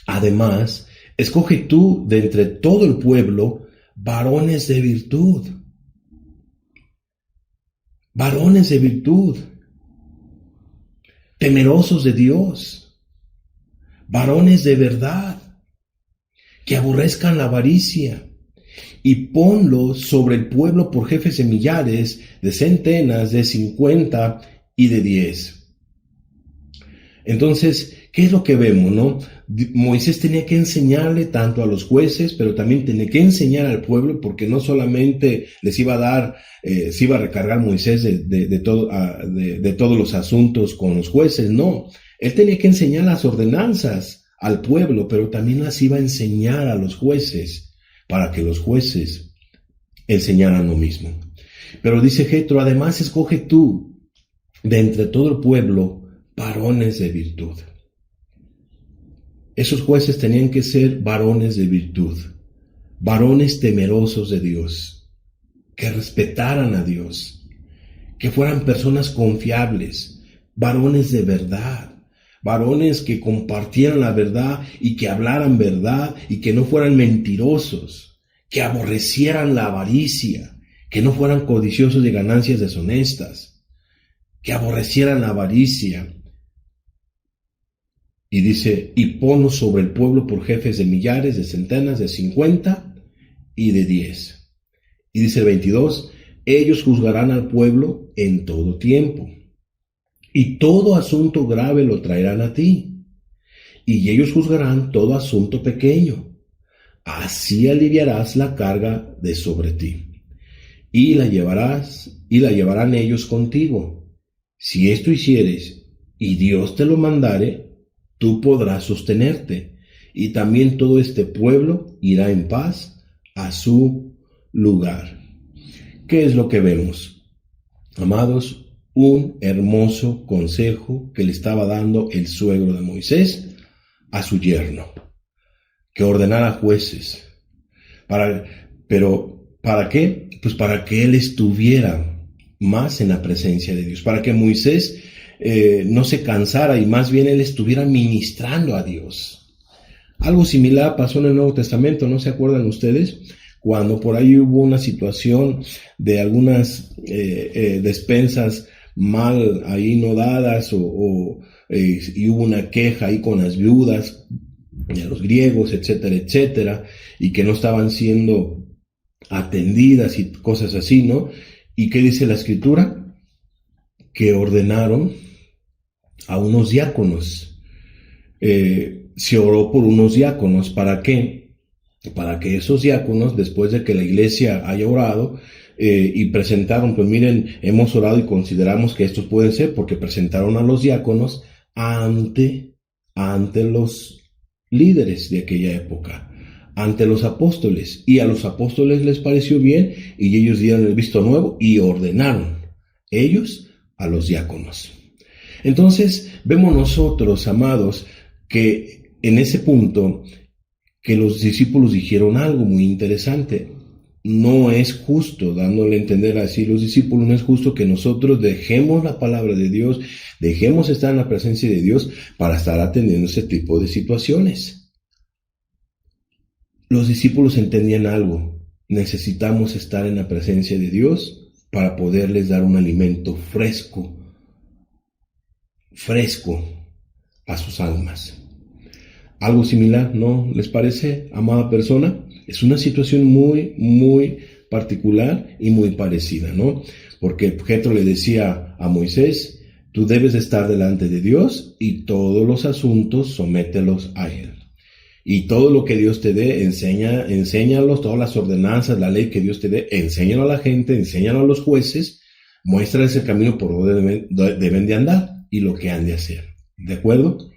además, escoge tú de entre todo el pueblo varones de virtud, temerosos de Dios, varones de verdad, que aborrezcan la avaricia, y ponlos sobre el pueblo por jefes de millares, de centenas, de 50 y de 10. Entonces, ¿qué es lo que vemos, no? Moisés tenía que enseñarle tanto a los jueces, pero también tenía que enseñar al pueblo, porque no solamente les iba a dar, se iba a recargar Moisés de todos los asuntos con los jueces, no. Él tenía que enseñar las ordenanzas al pueblo, pero también las iba a enseñar a los jueces, para que los jueces enseñaran lo mismo. Pero dice Jethro, además escoge tú de entre todo el pueblo varones de virtud. Esos jueces tenían que ser varones de virtud, varones temerosos de Dios, que respetaran a Dios, que fueran personas confiables, varones de verdad, varones que compartieran la verdad y que hablaran verdad y que no fueran mentirosos, que aborrecieran la avaricia, que no fueran codiciosos de ganancias deshonestas, que aborrecieran la avaricia. Y dice, y ponlos sobre el pueblo por jefes de millares, de centenas, de 50 y de 10. Y dice el 22, ellos juzgarán al pueblo en todo tiempo. y todo asunto grave lo traerán a ti, y ellos juzgarán todo asunto pequeño. Así aliviarás la carga de sobre ti, y la llevarán ellos contigo. Si esto hicieres, y Dios te lo mandare, tú podrás sostenerte, y también todo este pueblo irá en paz a su lugar. ¿Qué es lo que vemos? Amados, un hermoso consejo que le estaba dando el suegro de Moisés a su yerno, que ordenara jueces. ¿Pero para qué? Pues para que él estuviera más en la presencia de Dios, para que Moisés no se cansara y más bien él estuviera ministrando a Dios. Algo similar pasó en el Nuevo Testamento, ¿no se acuerdan ustedes? Cuando por ahí hubo una situación de algunas despensas mal ahí no dadas y hubo una queja ahí con las viudas de los griegos, etcétera, etcétera, y que no estaban siendo atendidas y cosas así, ¿no? ¿Y qué dice la Escritura? Que ordenaron a unos diáconos. Se oró por unos diáconos. ¿Para qué? Para que esos diáconos, después de que la iglesia haya orado y presentaron, pues miren, hemos orado y consideramos que estos pueden ser, porque presentaron a los diáconos ante los líderes de aquella época, ante los apóstoles, y a los apóstoles les pareció bien y ellos dieron el visto nuevo y ordenaron ellos a los diáconos. Entonces vemos nosotros, amados, que en ese punto que los discípulos dijeron algo muy interesante. No es justo, dándole a entender así los discípulos, no es justo que nosotros dejemos la palabra de Dios, dejemos estar en la presencia de Dios para estar atendiendo ese tipo de situaciones. Los discípulos entendían algo: necesitamos estar en la presencia de Dios para poderles dar un alimento fresco a sus almas. Algo similar, ¿no les parece, amada persona? Es una situación muy, muy particular y muy parecida, ¿no? Porque Jetro le decía a Moisés: tú debes de estar delante de Dios y todos los asuntos somételos a Él. Y todo lo que Dios te dé, enséñalos, todas las ordenanzas, la ley que Dios te dé, enséñalo a la gente, enséñalo a los jueces, muéstrales el camino por donde deben de andar y lo que han de hacer. ¿De acuerdo?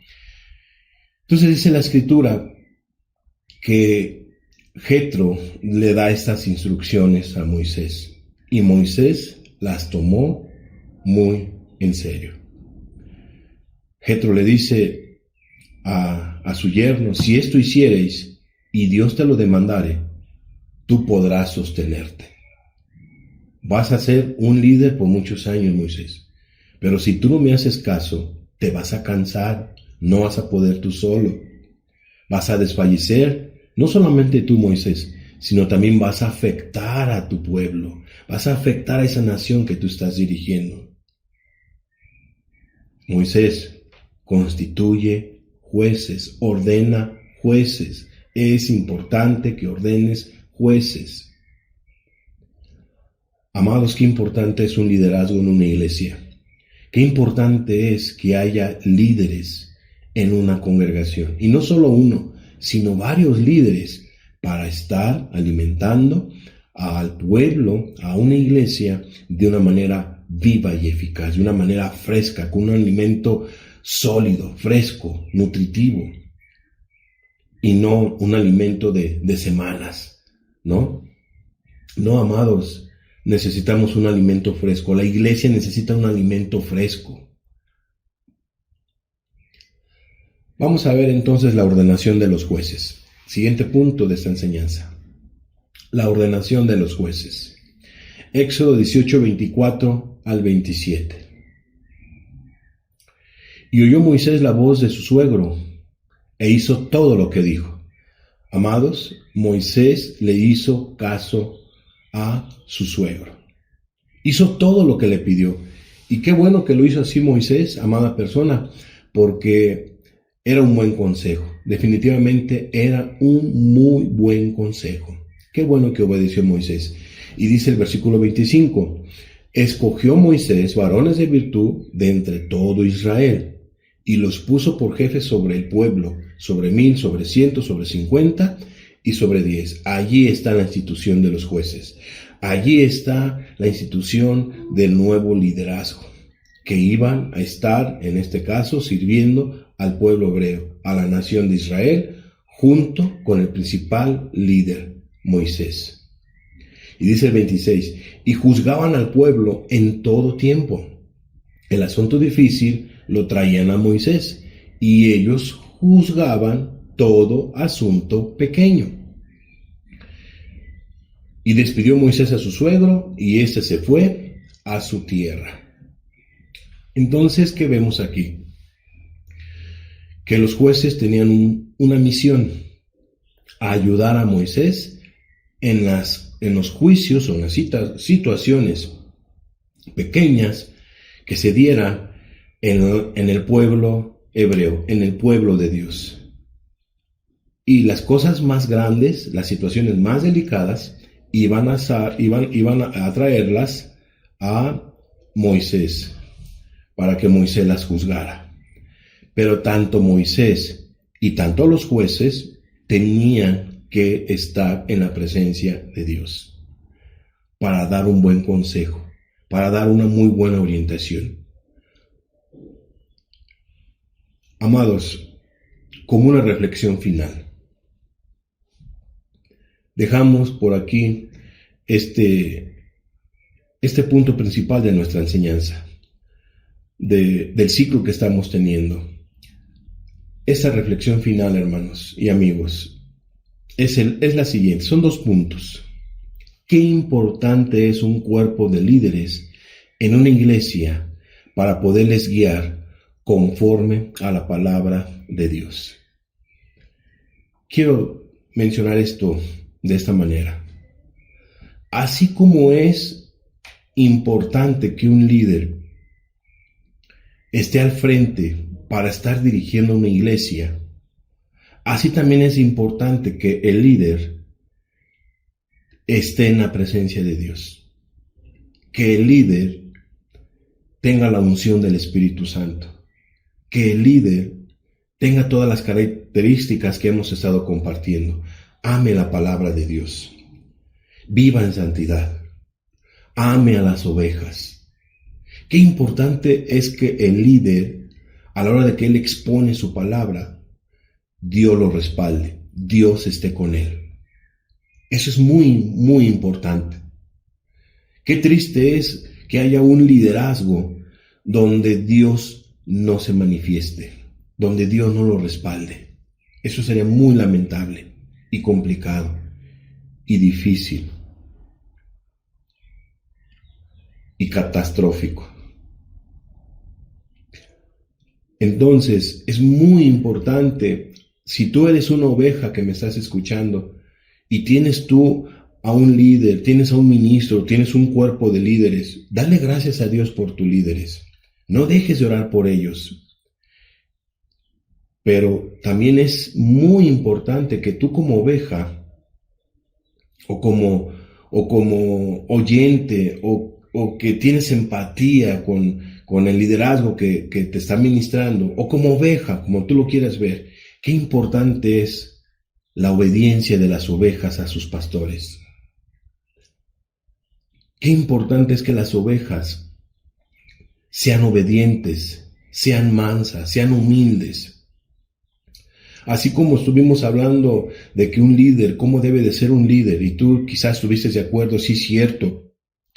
Entonces dice la Escritura que Jetro le da estas instrucciones a Moisés y Moisés las tomó muy en serio. Jetro le dice a su yerno: si esto hiciereis y Dios te lo demandare, tú podrás sostenerte. Vas a ser un líder por muchos años, Moisés, pero si tú no me haces caso, te vas a cansar. No vas a poder tú solo. Vas a desfallecer, no solamente tú, Moisés, sino también vas a afectar a tu pueblo. Vas a afectar a esa nación que tú estás dirigiendo. Moisés, constituye jueces, ordena jueces. Es importante que ordenes jueces. Amados, qué importante es un liderazgo en una iglesia. Qué importante es que haya líderes en una congregación, y no solo uno, sino varios líderes, para estar alimentando al pueblo, a una iglesia, de una manera viva y eficaz, de una manera fresca, con un alimento sólido, fresco, nutritivo, y no un alimento de semanas, ¿no? No, amados, necesitamos un alimento fresco. La iglesia necesita un alimento fresco. Vamos a ver entonces la ordenación de los jueces. Siguiente punto de esta enseñanza: la ordenación de los jueces. Éxodo 18, 24 al 27. Y oyó Moisés la voz de su suegro, e hizo todo lo que dijo. Amados, Moisés le hizo caso a su suegro. Hizo todo lo que le pidió. Y qué bueno que lo hizo así Moisés, amada persona, porque era un buen consejo. Definitivamente era un muy buen consejo. Qué bueno que obedeció Moisés. Y dice el versículo 25: Escogió Moisés varones de virtud de entre todo Israel, y los puso por jefes sobre el pueblo, sobre 1000, sobre 100, sobre 50 y sobre 10. Allí está la institución de los jueces. Allí está la institución del nuevo liderazgo, que iban a estar, en este caso, sirviendo al pueblo hebreo, a la nación de Israel, junto con el principal líder, Moisés. Y dice el 26, y juzgaban al pueblo en todo tiempo. El asunto difícil lo traían a Moisés, y ellos juzgaban todo asunto pequeño. Y despidió Moisés a su suegro, y éste se fue a su tierra. Entonces, ¿qué vemos aquí? Que los jueces tenían una misión: ayudar a Moisés en los juicios o en las situaciones pequeñas que se dieran en el pueblo hebreo, en el pueblo de Dios. Y las cosas más grandes, las situaciones más delicadas, iban a traerlas a Moisés, para que Moisés las juzgara. Pero tanto Moisés y tanto los jueces tenían que estar en la presencia de Dios para dar un buen consejo, para dar una muy buena orientación. Amados, como una reflexión final, dejamos por aquí este punto principal de nuestra enseñanza, del ciclo que estamos teniendo. Esa reflexión final, hermanos y amigos, es la siguiente. Son 2 puntos. Qué importante es un cuerpo de líderes en una iglesia para poderles guiar conforme a la palabra de Dios. Quiero mencionar esto de esta manera. Así como es importante que un líder esté al frente para estar dirigiendo una iglesia, así también es importante que el líder esté en la presencia de Dios, que el líder tenga la unción del Espíritu Santo, que el líder tenga todas las características que hemos estado compartiendo. Ame la palabra de Dios, viva en santidad, ame a las ovejas. Qué importante es que el líder, a la hora de que él expone su palabra, Dios lo respalde, Dios esté con él. Eso es muy, muy importante. Qué triste es que haya un liderazgo donde Dios no se manifieste, donde Dios no lo respalde. Eso sería muy lamentable y complicado y difícil y catastrófico. Entonces, es muy importante, si tú eres una oveja que me estás escuchando y tienes tú a un líder, tienes a un ministro, tienes un cuerpo de líderes, dale gracias a Dios por tus líderes. No dejes de orar por ellos. Pero también es muy importante que tú como oveja o como oyente o que tienes empatía con el liderazgo que te está ministrando, o como oveja, como tú lo quieras ver, qué importante es la obediencia de las ovejas a sus pastores. Qué importante es que las ovejas sean obedientes, sean mansas, sean humildes. Así como estuvimos hablando de que un líder, cómo debe de ser un líder, y tú quizás estuviste de acuerdo, sí, cierto.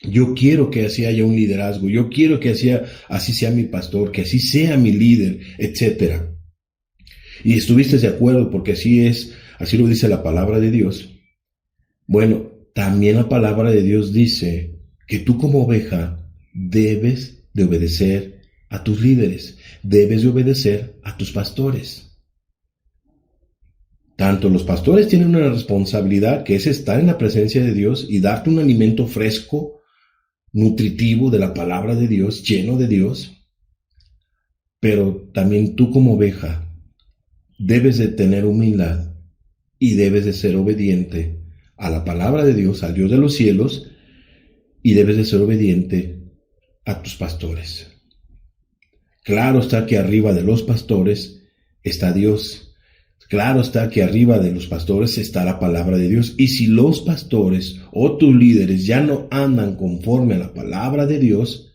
Yo quiero que así haya un liderazgo, yo quiero que así sea mi pastor, que así sea mi líder, etc. Y estuviste de acuerdo porque así lo dice la palabra de Dios. Bueno, también la palabra de Dios dice que tú como oveja debes de obedecer a tus líderes, debes de obedecer a tus pastores. Tanto los pastores tienen una responsabilidad que es estar en la presencia de Dios y darte un alimento fresco, nutritivo de la palabra de Dios, lleno de Dios, pero también tú como oveja debes de tener humildad y debes de ser obediente a la palabra de Dios, al Dios de los cielos, y debes de ser obediente a tus pastores. Claro está que arriba de los pastores está Dios. Claro está que arriba de los pastores está la palabra de Dios. Y si los pastores o tus líderes ya no andan conforme a la palabra de Dios,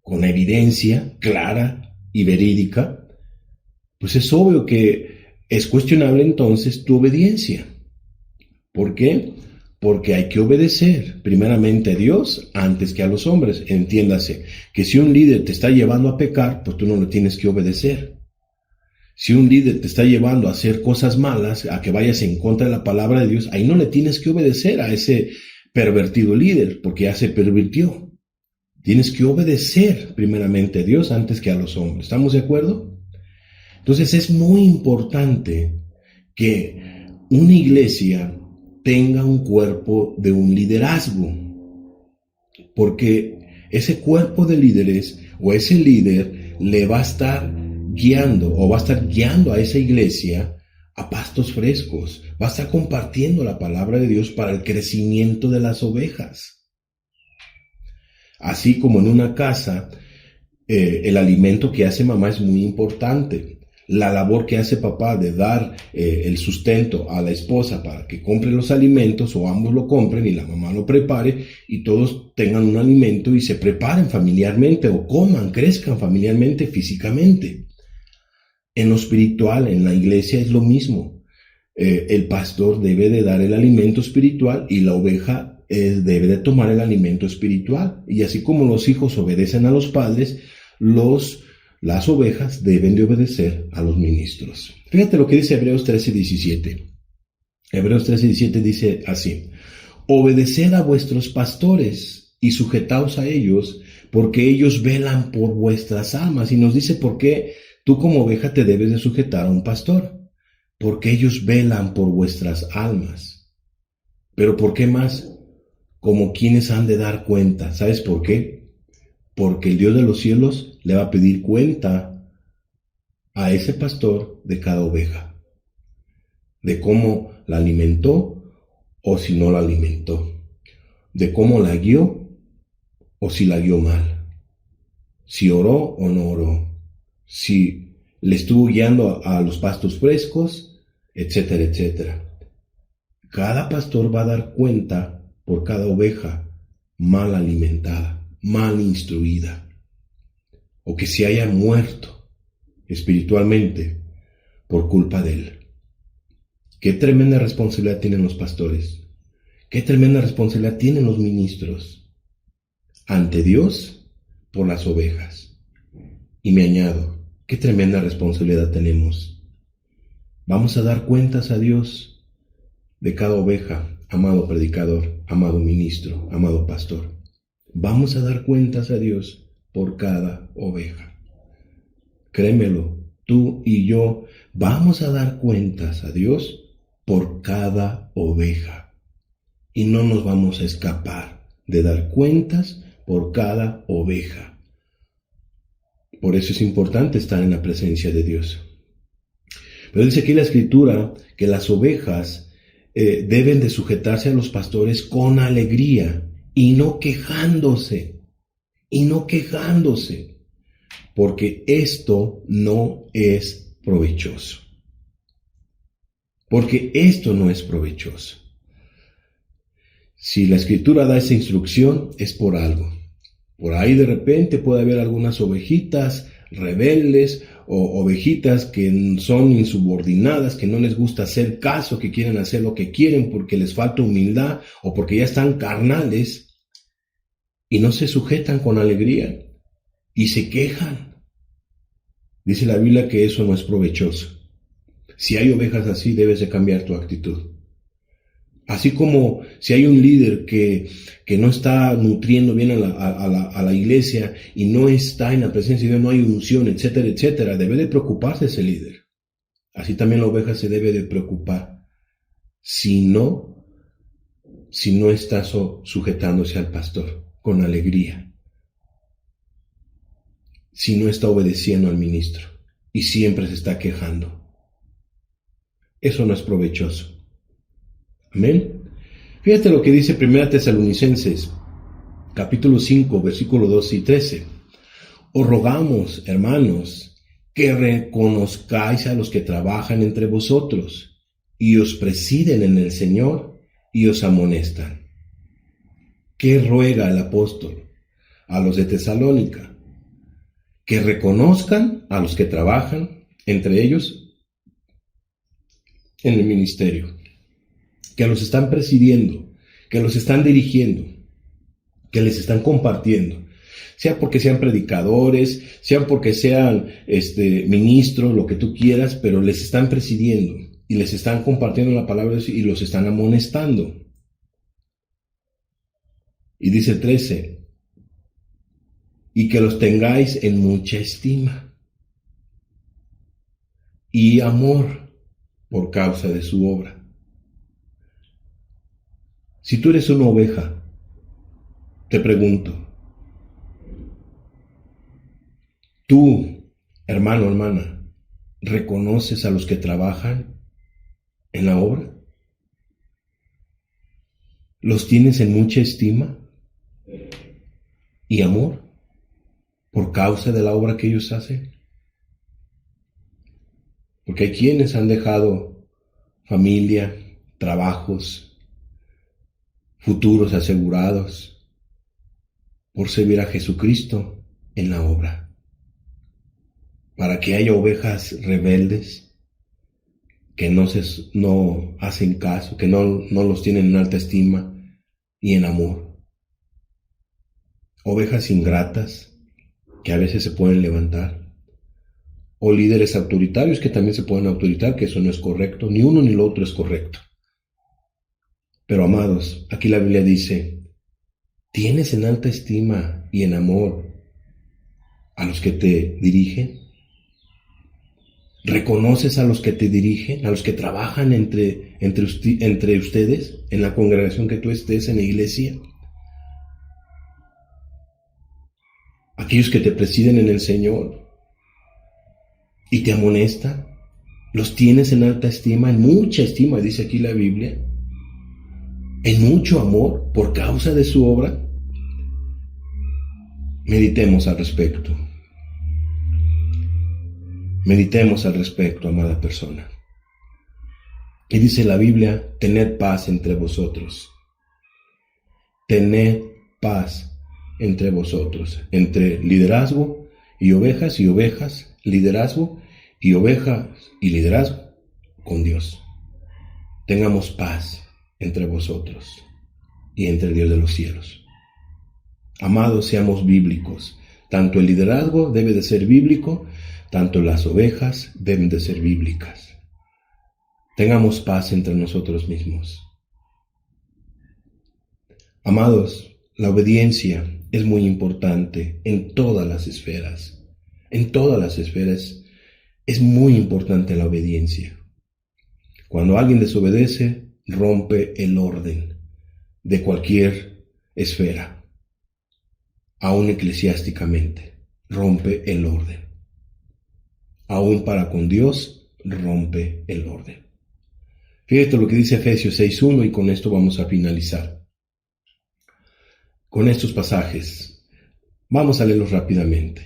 con evidencia clara y verídica, pues es obvio que es cuestionable entonces tu obediencia. ¿Por qué? Porque hay que obedecer primeramente a Dios antes que a los hombres. Entiéndase que si un líder te está llevando a pecar, pues tú no le tienes que obedecer. Si un líder te está llevando a hacer cosas malas, a que vayas en contra de la palabra de Dios, ahí no le tienes que obedecer a ese pervertido líder, porque ya se pervirtió. Tienes que obedecer primeramente a Dios antes que a los hombres. ¿Estamos de acuerdo? Entonces es muy importante que una iglesia tenga un cuerpo de un liderazgo, porque ese cuerpo de líderes o ese líder le va a estar guiando o va a estar guiando a esa iglesia a pastos frescos, va a estar compartiendo la palabra de Dios para el crecimiento de las ovejas. Así como en una casa, el alimento que hace mamá es muy importante. La labor que hace papá de dar el sustento a la esposa para que compre los alimentos, o ambos lo compren y la mamá lo prepare y todos tengan un alimento y se preparen familiarmente o coman, crezcan familiarmente, físicamente. En lo espiritual, en la iglesia es lo mismo. El pastor debe de dar el alimento espiritual y la oveja debe de tomar el alimento espiritual. Y así como los hijos obedecen a los padres, las ovejas deben de obedecer a los ministros. Fíjate lo que dice Hebreos 13:17. Hebreos 13:17 dice así: obedeced a vuestros pastores y sujetaos a ellos, porque ellos velan por vuestras almas. Y nos dice por qué tú como oveja te debes de sujetar a un pastor. Porque ellos velan por vuestras almas. Pero ¿por qué más? Como quienes han de dar cuenta. ¿Sabes por qué? Porque el Dios de los cielos le va a pedir cuenta a ese pastor de cada oveja, de cómo la alimentó o si no la alimentó, de cómo la guió o si la guió mal, si oró o no oró, si le estuvo guiando a los pastos frescos, etcétera, etcétera. Cada pastor va a dar cuenta por cada oveja mal alimentada, mal instruida, o que se haya muerto espiritualmente por culpa de él. Qué tremenda responsabilidad tienen los pastores, qué tremenda responsabilidad tienen los ministros ante Dios por las ovejas. Y me añado, qué tremenda responsabilidad tenemos. Vamos a dar cuentas a Dios de cada oveja, amado predicador, amado ministro, amado pastor. Vamos a dar cuentas a Dios por cada oveja. Créemelo, tú y yo vamos a dar cuentas a Dios por cada oveja. Y no nos vamos a escapar de dar cuentas por cada oveja. Por eso es importante estar en la presencia de Dios. Pero dice aquí la Escritura que las ovejas deben de sujetarse a los pastores con alegría y no quejándose. Porque esto no es provechoso. Si la Escritura da esa instrucción, es por algo. Por ahí de repente puede haber algunas ovejitas rebeldes o ovejitas que son insubordinadas, que no les gusta hacer caso, que quieren hacer lo que quieren porque les falta humildad o porque ya están carnales y no se sujetan con alegría y se quejan. Dice la Biblia que eso no es provechoso. Si hay ovejas así, debes de cambiar tu actitud. Así como si hay un líder que no está nutriendo bien a la iglesia y no está en la presencia de Dios, no hay unción, etcétera, etcétera, debe de preocuparse ese líder. Así también la oveja se debe de preocupar si no está sujetándose al pastor con alegría, si no está obedeciendo al ministro y siempre se está quejando. Eso no es provechoso. Amén. Fíjate lo que dice 1 Tesalonicenses capítulo 5, versículo 12 y 13. Os rogamos, hermanos, que reconozcáis a los que trabajan entre vosotros y os presiden en el Señor y os amonestan. ¿Qué ruega el apóstol a los de Tesalónica? Que reconozcan a los que trabajan entre ellos en el ministerio, que los están presidiendo, que los están dirigiendo, que les están compartiendo, sea porque sean predicadores, sea porque sean ministros, lo que tú quieras, pero les están presidiendo y les están compartiendo la palabra de Dios y los están amonestando. Y dice 13, y que los tengáis en mucha estima y amor por causa de su obra. Si tú eres una oveja, te pregunto, tú, hermano, hermana, ¿reconoces a los que trabajan en la obra? ¿Los tienes en mucha estima y amor por causa de la obra que ellos hacen? Porque hay quienes han dejado familia, trabajos, futuros asegurados por servir a Jesucristo en la obra. Para que haya ovejas rebeldes que no hacen caso, que no los tienen en alta estima y en amor. Ovejas ingratas que a veces se pueden levantar. O líderes autoritarios que también se pueden autoritar, que eso no es correcto. Ni uno ni lo otro es correcto. Pero amados, aquí la Biblia dice, ¿tienes en alta estima y en amor a los que te dirigen? ¿Reconoces a los que te dirigen, a los que trabajan entre ustedes, en la congregación que tú estés, en la iglesia? Aquellos que te presiden en el Señor y te amonestan, ¿los tienes en alta estima, en mucha estima, dice aquí la Biblia? ¿En mucho amor por causa de su obra? Meditemos al respecto. Meditemos al respecto, amada persona. Y dice la Biblia, tened paz entre vosotros. Tened paz entre vosotros. Entre liderazgo y ovejas, liderazgo y ovejas y liderazgo con Dios. Tengamos paz entre vosotros y entre el Dios de los cielos. Amados, seamos bíblicos. Tanto el liderazgo debe de ser bíblico, tanto las ovejas deben de ser bíblicas. Tengamos paz entre nosotros mismos. Amados, la obediencia es muy importante en todas las esferas. En todas las esferas es muy importante la obediencia. Cuando alguien desobedece, rompe el orden de cualquier esfera, aún eclesiásticamente, rompe el orden. Aún para con Dios, rompe el orden. Fíjate lo que dice Efesios 6:1 y con esto vamos a finalizar. Con estos pasajes, vamos a leerlos rápidamente.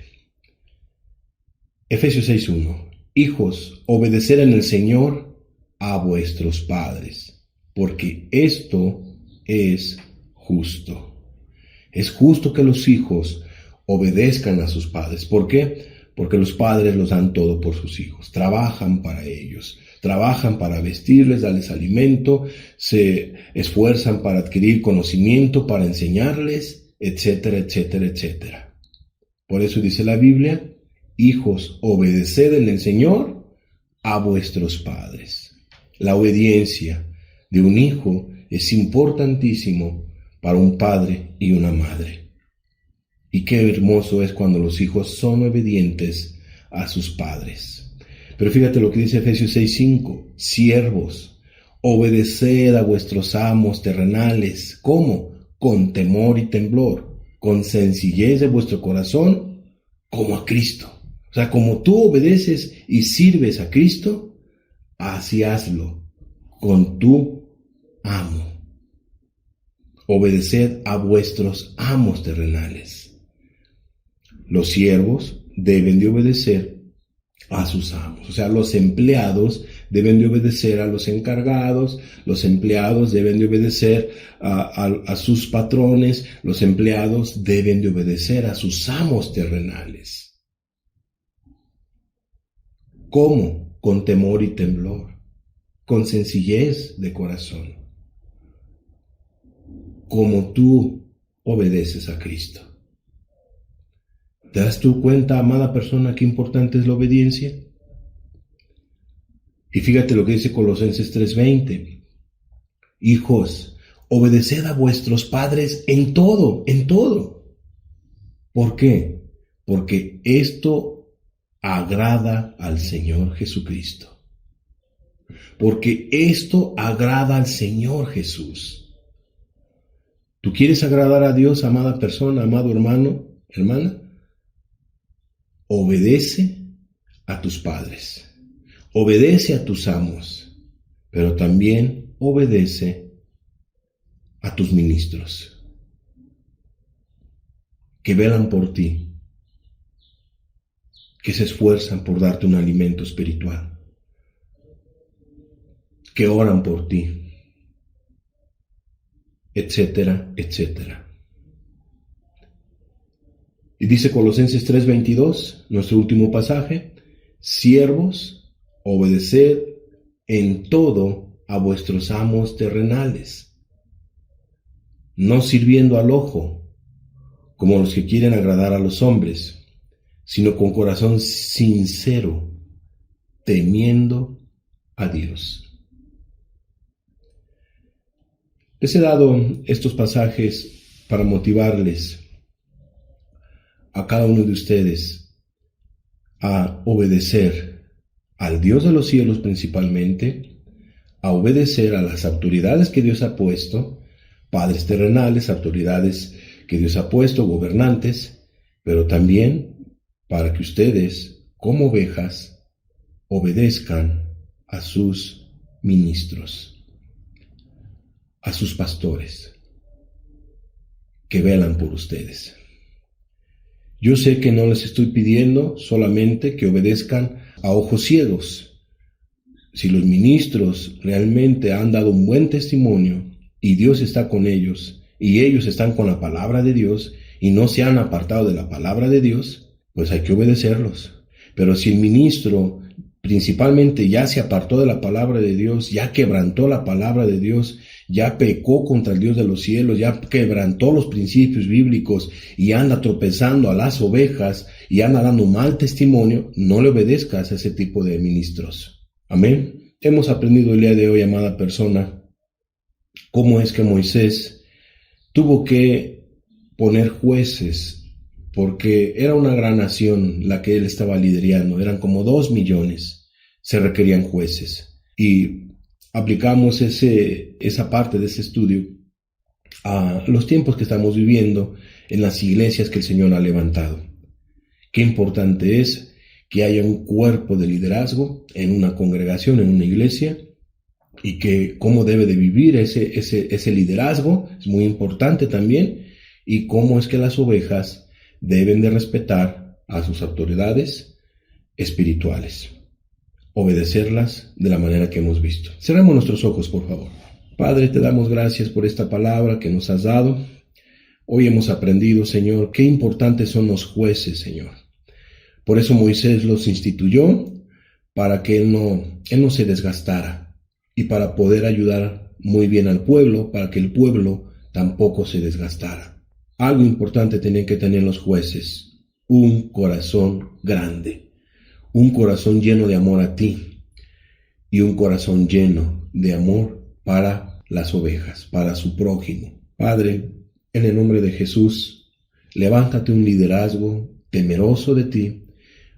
Efesios 6:1. Hijos, obedeced en el Señor a vuestros padres, porque esto es justo. Es justo que los hijos obedezcan a sus padres. ¿Por qué? Porque los padres los dan todo por sus hijos, trabajan para ellos, trabajan para vestirles, darles alimento, se esfuerzan para adquirir conocimiento, para enseñarles, etcétera, etcétera, etcétera. Por eso dice la Biblia, hijos, obedeced en el Señor a vuestros padres. La obediencia de un hijo es importantísimo para un padre y una madre. Y qué hermoso es cuando los hijos son obedientes a sus padres. Pero fíjate lo que dice Efesios 6:5. Siervos, obedeced a vuestros amos terrenales. ¿Cómo? Con temor y temblor, con sencillez de vuestro corazón, como a Cristo. O sea, como tú obedeces y sirves a Cristo, así hazlo con tu amo. obedeced a vuestros amos terrenales. Los siervos deben de obedecer a sus amos. O sea, los empleados deben de obedecer a los encargados, los empleados deben de obedecer a sus patrones, los empleados deben de obedecer a sus amos terrenales. ¿Cómo? Con temor y temblor, con sencillez de corazón, como tú obedeces a Cristo. ¿Te das tú cuenta, amada persona, qué importante es la obediencia? Y fíjate lo que dice Colosenses 3:20. Hijos, obedeced a vuestros padres en todo, en todo. ¿Por qué? Porque esto agrada al Señor Jesucristo. Porque esto agrada al Señor Jesús. ¿Tú quieres agradar a Dios, amada persona, amado hermano, hermana? Obedece a tus padres. Obedece a tus amos, pero también obedece a tus ministros, que velan por ti, que se esfuerzan por darte un alimento espiritual, que oran por ti, etcétera, etcétera. Y dice Colosenses 3:22, nuestro último pasaje, siervos, obedeced en todo a vuestros amos terrenales, no sirviendo al ojo, como los que quieren agradar a los hombres, sino con corazón sincero, temiendo a Dios. Les he dado estos pasajes para motivarles a cada uno de ustedes a obedecer al Dios de los cielos principalmente, a obedecer a las autoridades que Dios ha puesto, padres terrenales, autoridades que Dios ha puesto, gobernantes, pero también para que ustedes, como ovejas, obedezcan a sus ministros, a sus pastores, que velan por ustedes. Yo sé que no les estoy pidiendo solamente que obedezcan a ojos ciegos. Si los ministros realmente han dado un buen testimonio y Dios está con ellos y ellos están con la palabra de Dios y no se han apartado de la palabra de Dios, pues hay que obedecerlos. Pero si el ministro principalmente ya se apartó de la palabra de Dios, ya quebrantó la palabra de Dios, ya pecó contra el Dios de los cielos, ya quebrantó los principios bíblicos y anda tropezando a las ovejas y anda dando mal testimonio, no le obedezcas a ese tipo de ministros. Amén. Hemos aprendido el día de hoy, amada persona, cómo es que Moisés tuvo que poner jueces, porque era una gran nación la que él estaba liderando, eran como 2 millones, se requerían jueces. Y aplicamos esa parte de ese estudio a los tiempos que estamos viviendo en las iglesias que el Señor ha levantado. Qué importante es que haya un cuerpo de liderazgo en una congregación, en una iglesia, y que cómo debe de vivir ese liderazgo es muy importante también, y cómo es que las ovejas deben de respetar a sus autoridades espirituales, obedecerlas de la manera que hemos visto. Cerramos nuestros ojos, por favor. Padre, te damos gracias por esta palabra que nos has dado. Hoy hemos aprendido, Señor, qué importantes son los jueces, Señor. Por eso Moisés los instituyó, para que él no se desgastara y para poder ayudar muy bien al pueblo, para que el pueblo tampoco se desgastara. Algo importante tienen que tener los jueces: un corazón grande, un corazón lleno de amor a ti y un corazón lleno de amor para las ovejas, para su prójimo. Padre, en el nombre de Jesús, levántate un liderazgo temeroso de ti,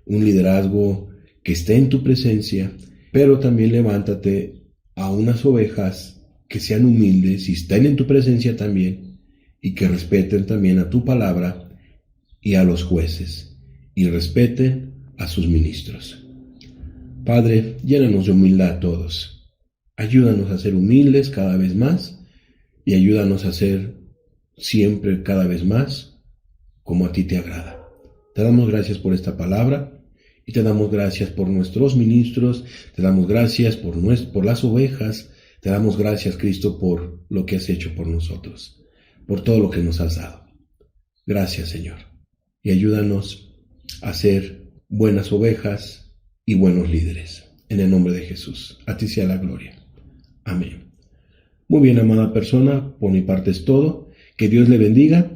un liderazgo que esté en tu presencia, pero también levántate a unas ovejas que sean humildes y estén en tu presencia también, y que respeten también a tu palabra y a los jueces, y respeten a sus ministros. Padre, llénanos de humildad a todos. Ayúdanos a ser humildes cada vez más, y ayúdanos a ser siempre, cada vez más, como a ti te agrada. Te damos gracias por esta palabra y te damos gracias por nuestros ministros, te damos gracias por las ovejas, te damos gracias, Cristo, por lo que has hecho por nosotros, por todo lo que nos has dado. Gracias, Señor, y ayúdanos a ser buenas ovejas y buenos líderes. En el nombre de Jesús, a ti sea la gloria. Amén. Muy bien, amada persona, por mi parte es todo. Que Dios le bendiga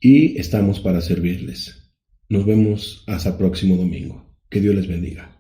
y estamos para servirles. Nos vemos hasta el próximo domingo. Que Dios les bendiga.